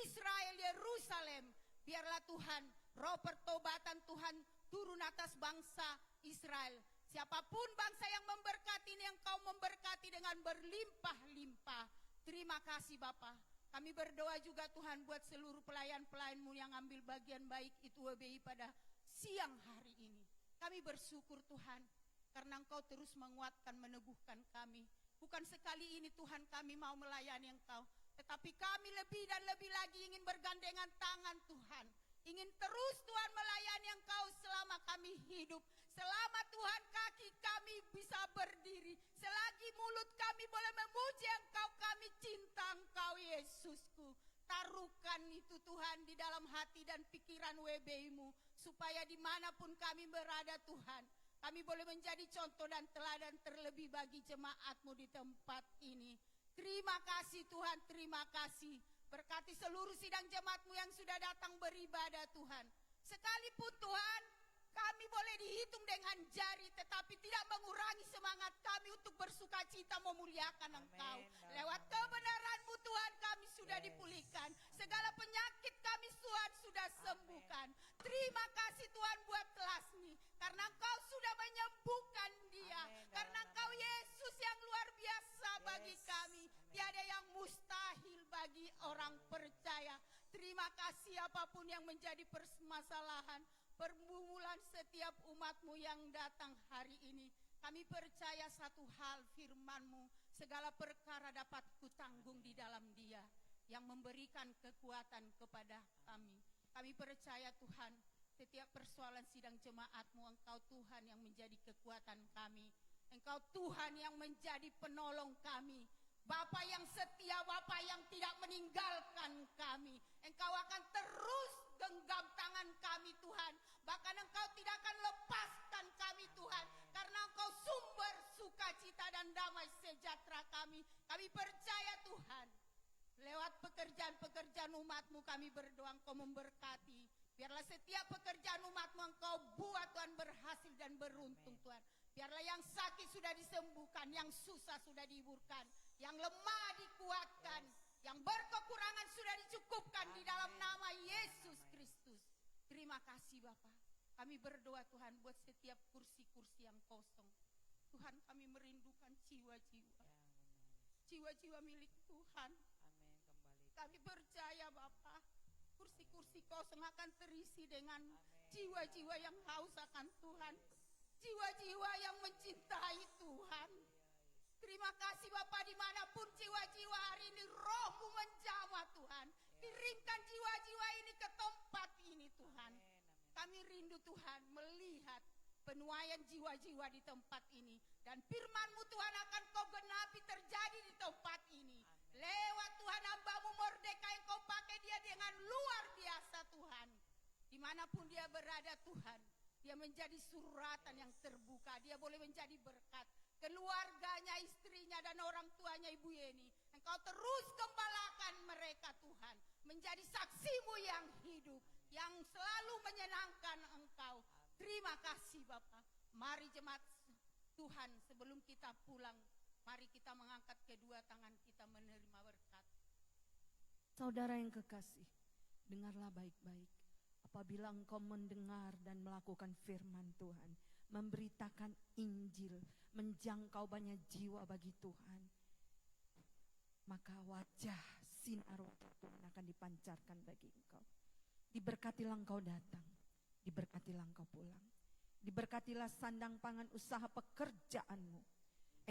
Israel Yerusalem. Biarlah Tuhan roh pertobatan Tuhan turun atas bangsa Israel. Siapapun bangsa yang memberkati ini, Engkau memberkati dengan berlimpah-limpah. Terima kasih Bapa. Kami berdoa juga Tuhan buat seluruh pelayan-pelayan-Mu yang ambil bagian baik itu WBI pada siang hari ini. Kami bersyukur Tuhan, karena Engkau terus menguatkan, meneguhkan kami. Bukan sekali ini Tuhan kami mau melayani Engkau, tetapi kami lebih dan lebih lagi ingin bergandengan tangan Tuhan. Ingin terus Tuhan melayani Engkau selama kami hidup. Selama Tuhan kaki kami bisa berdiri. Selagi mulut kami boleh memuji Engkau, kami cinta Engkau Yesusku. Taruhkan itu Tuhan di dalam hati dan pikiran WBI-Mu. Supaya dimanapun kami berada Tuhan, kami boleh menjadi contoh dan teladan terlebih bagi jemaat-Mu di tempat ini. Terima kasih Tuhan, terima kasih. Berkati seluruh sidang jemaat-Mu yang sudah datang beribadah Tuhan. Sekalipun Tuhan, kami boleh dihitung dengan jari, tetapi tidak mengurangi semangat kami untuk bersuka cita memuliakan Engkau. Lewat kebenaran-Mu Tuhan kami sudah dipulihkan. Segala penyakit kami Tuhan sudah sembuhkan. Terima kasih Tuhan buat Lasmi, karena Engkau sudah menyembuhkan dia. Karena Engkau Yesus yang luar biasa bagi kami. Tiada yang mustahil bagi orang percaya. Terima kasih apapun yang menjadi permasalahan, pergumulan setiap umat-Mu yang datang hari ini. Kami percaya satu hal, firman-Mu, segala perkara dapat kutanggung di dalam Dia yang memberikan kekuatan kepada kami. Kami percaya Tuhan, setiap persoalan sidang jemaat-Mu, Engkau Tuhan yang menjadi kekuatan kami. Engkau Tuhan yang menjadi penolong kami. Bapa yang setia, Bapa yang tidak meninggalkan kami. Engkau akan terus genggam tangan kami Tuhan. Bahkan Engkau tidak akan lepaskan kami Tuhan. Karena Engkau sumber sukacita dan damai sejahtera kami. Kami percaya Tuhan, lewat pekerjaan-pekerjaan umat-Mu kami berdoa Engkau memberkati. Biarlah setiap pekerjaan umat-Mu Engkau buat Tuhan berhasil dan beruntung Tuhan. Biarlah yang sakit sudah disembuhkan, yang susah sudah dihiburkan, yang lemah dikuatkan, yang berkekurangan sudah dicukupkan di dalam nama Yesus Kristus. Terima kasih Bapa. Kami berdoa Tuhan buat setiap kursi-kursi yang kosong. Tuhan kami merindukan jiwa-jiwa. Jiwa-jiwa milik Tuhan. Kami percaya Bapa, kursi-kursi kosong akan terisi dengan jiwa-jiwa yang haus akan Tuhan. Jiwa-jiwa yang mencintai Tuhan. Terima kasih Bapa, dimanapun jiwa-jiwa hari ini Roh-Mu menjamah Tuhan. Kirimkan jiwa-jiwa ini ke tempat ini Tuhan. Kami rindu Tuhan melihat penuaian jiwa-jiwa di tempat ini. Dan firman-Mu Tuhan akan Kau genapi terjadi di tempat ini. Lewat Tuhan hamba-Mu Mordeka yang Kau pakai dia dengan luar biasa Tuhan. Dimanapun dia berada Tuhan, dia menjadi suratan yang terbuka. Dia boleh menjadi berkat. Keluarganya, istrinya dan orang tuanya Ibu Yeni, Engkau terus gembalakan mereka Tuhan. Menjadi saksi-Mu yang hidup, yang selalu menyenangkan Engkau. Terima kasih Bapa. Mari jemaat Tuhan, sebelum kita pulang, mari kita mengangkat kedua tangan kita menerima berkat. Saudara yang kekasih, dengarlah baik-baik. Apabila engkau mendengar dan melakukan firman Tuhan, memberitakan Injil, menjangkau banyak jiwa bagi Tuhan, maka wajah sinar wajah Tuhan akan dipancarkan bagi engkau. Diberkatilah engkau datang, diberkatilah engkau pulang, diberkatilah sandang pangan usaha pekerjaanmu.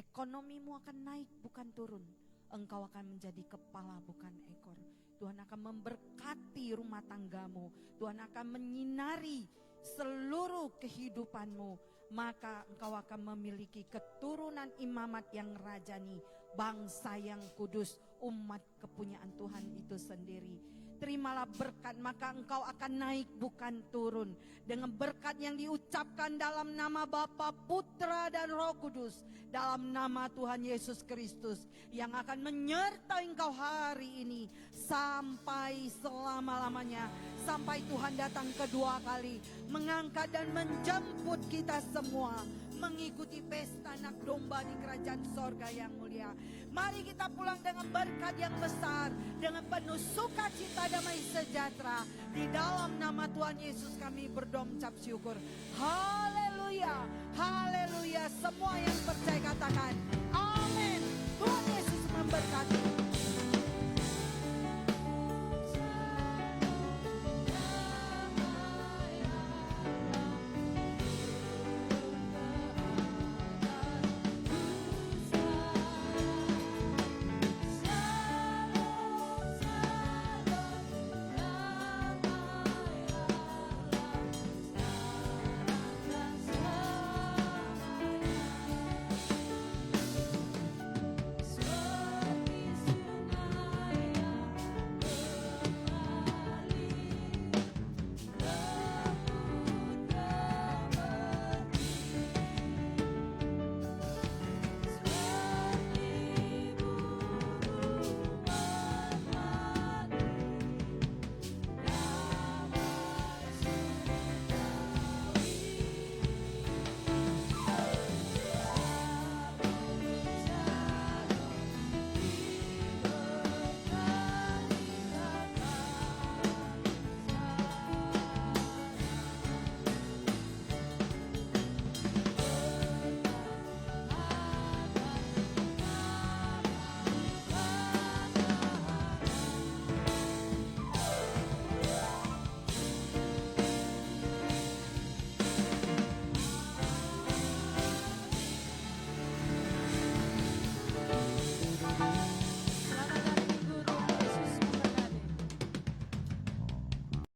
Ekonomimu akan naik bukan turun. Engkau akan menjadi kepala bukan ekor. Tuhan akan memberkati rumah tanggamu. Tuhan akan menyinari seluruh kehidupanmu. Maka engkau akan memiliki keturunan imamat yang rajani, bangsa yang kudus, umat kepunyaan Tuhan itu sendiri. Terimalah berkat, maka engkau akan naik bukan turun. Dengan berkat yang diucapkan dalam nama Bapa, Putra dan Roh Kudus, dalam nama Tuhan Yesus Kristus, yang akan menyertai engkau hari ini sampai selama-lamanya, sampai Tuhan datang kedua kali mengangkat dan menjemput kita semua mengikuti pesta anak domba di kerajaan sorga yang mulia. Mari kita pulang dengan berkat yang besar, dengan penuh sukacita damai sejahtera. Di dalam nama Tuhan Yesus kami berdoa mengucap syukur. Haleluya, haleluya. Semua yang percaya katakan amin. Tuhan Yesus memberkati.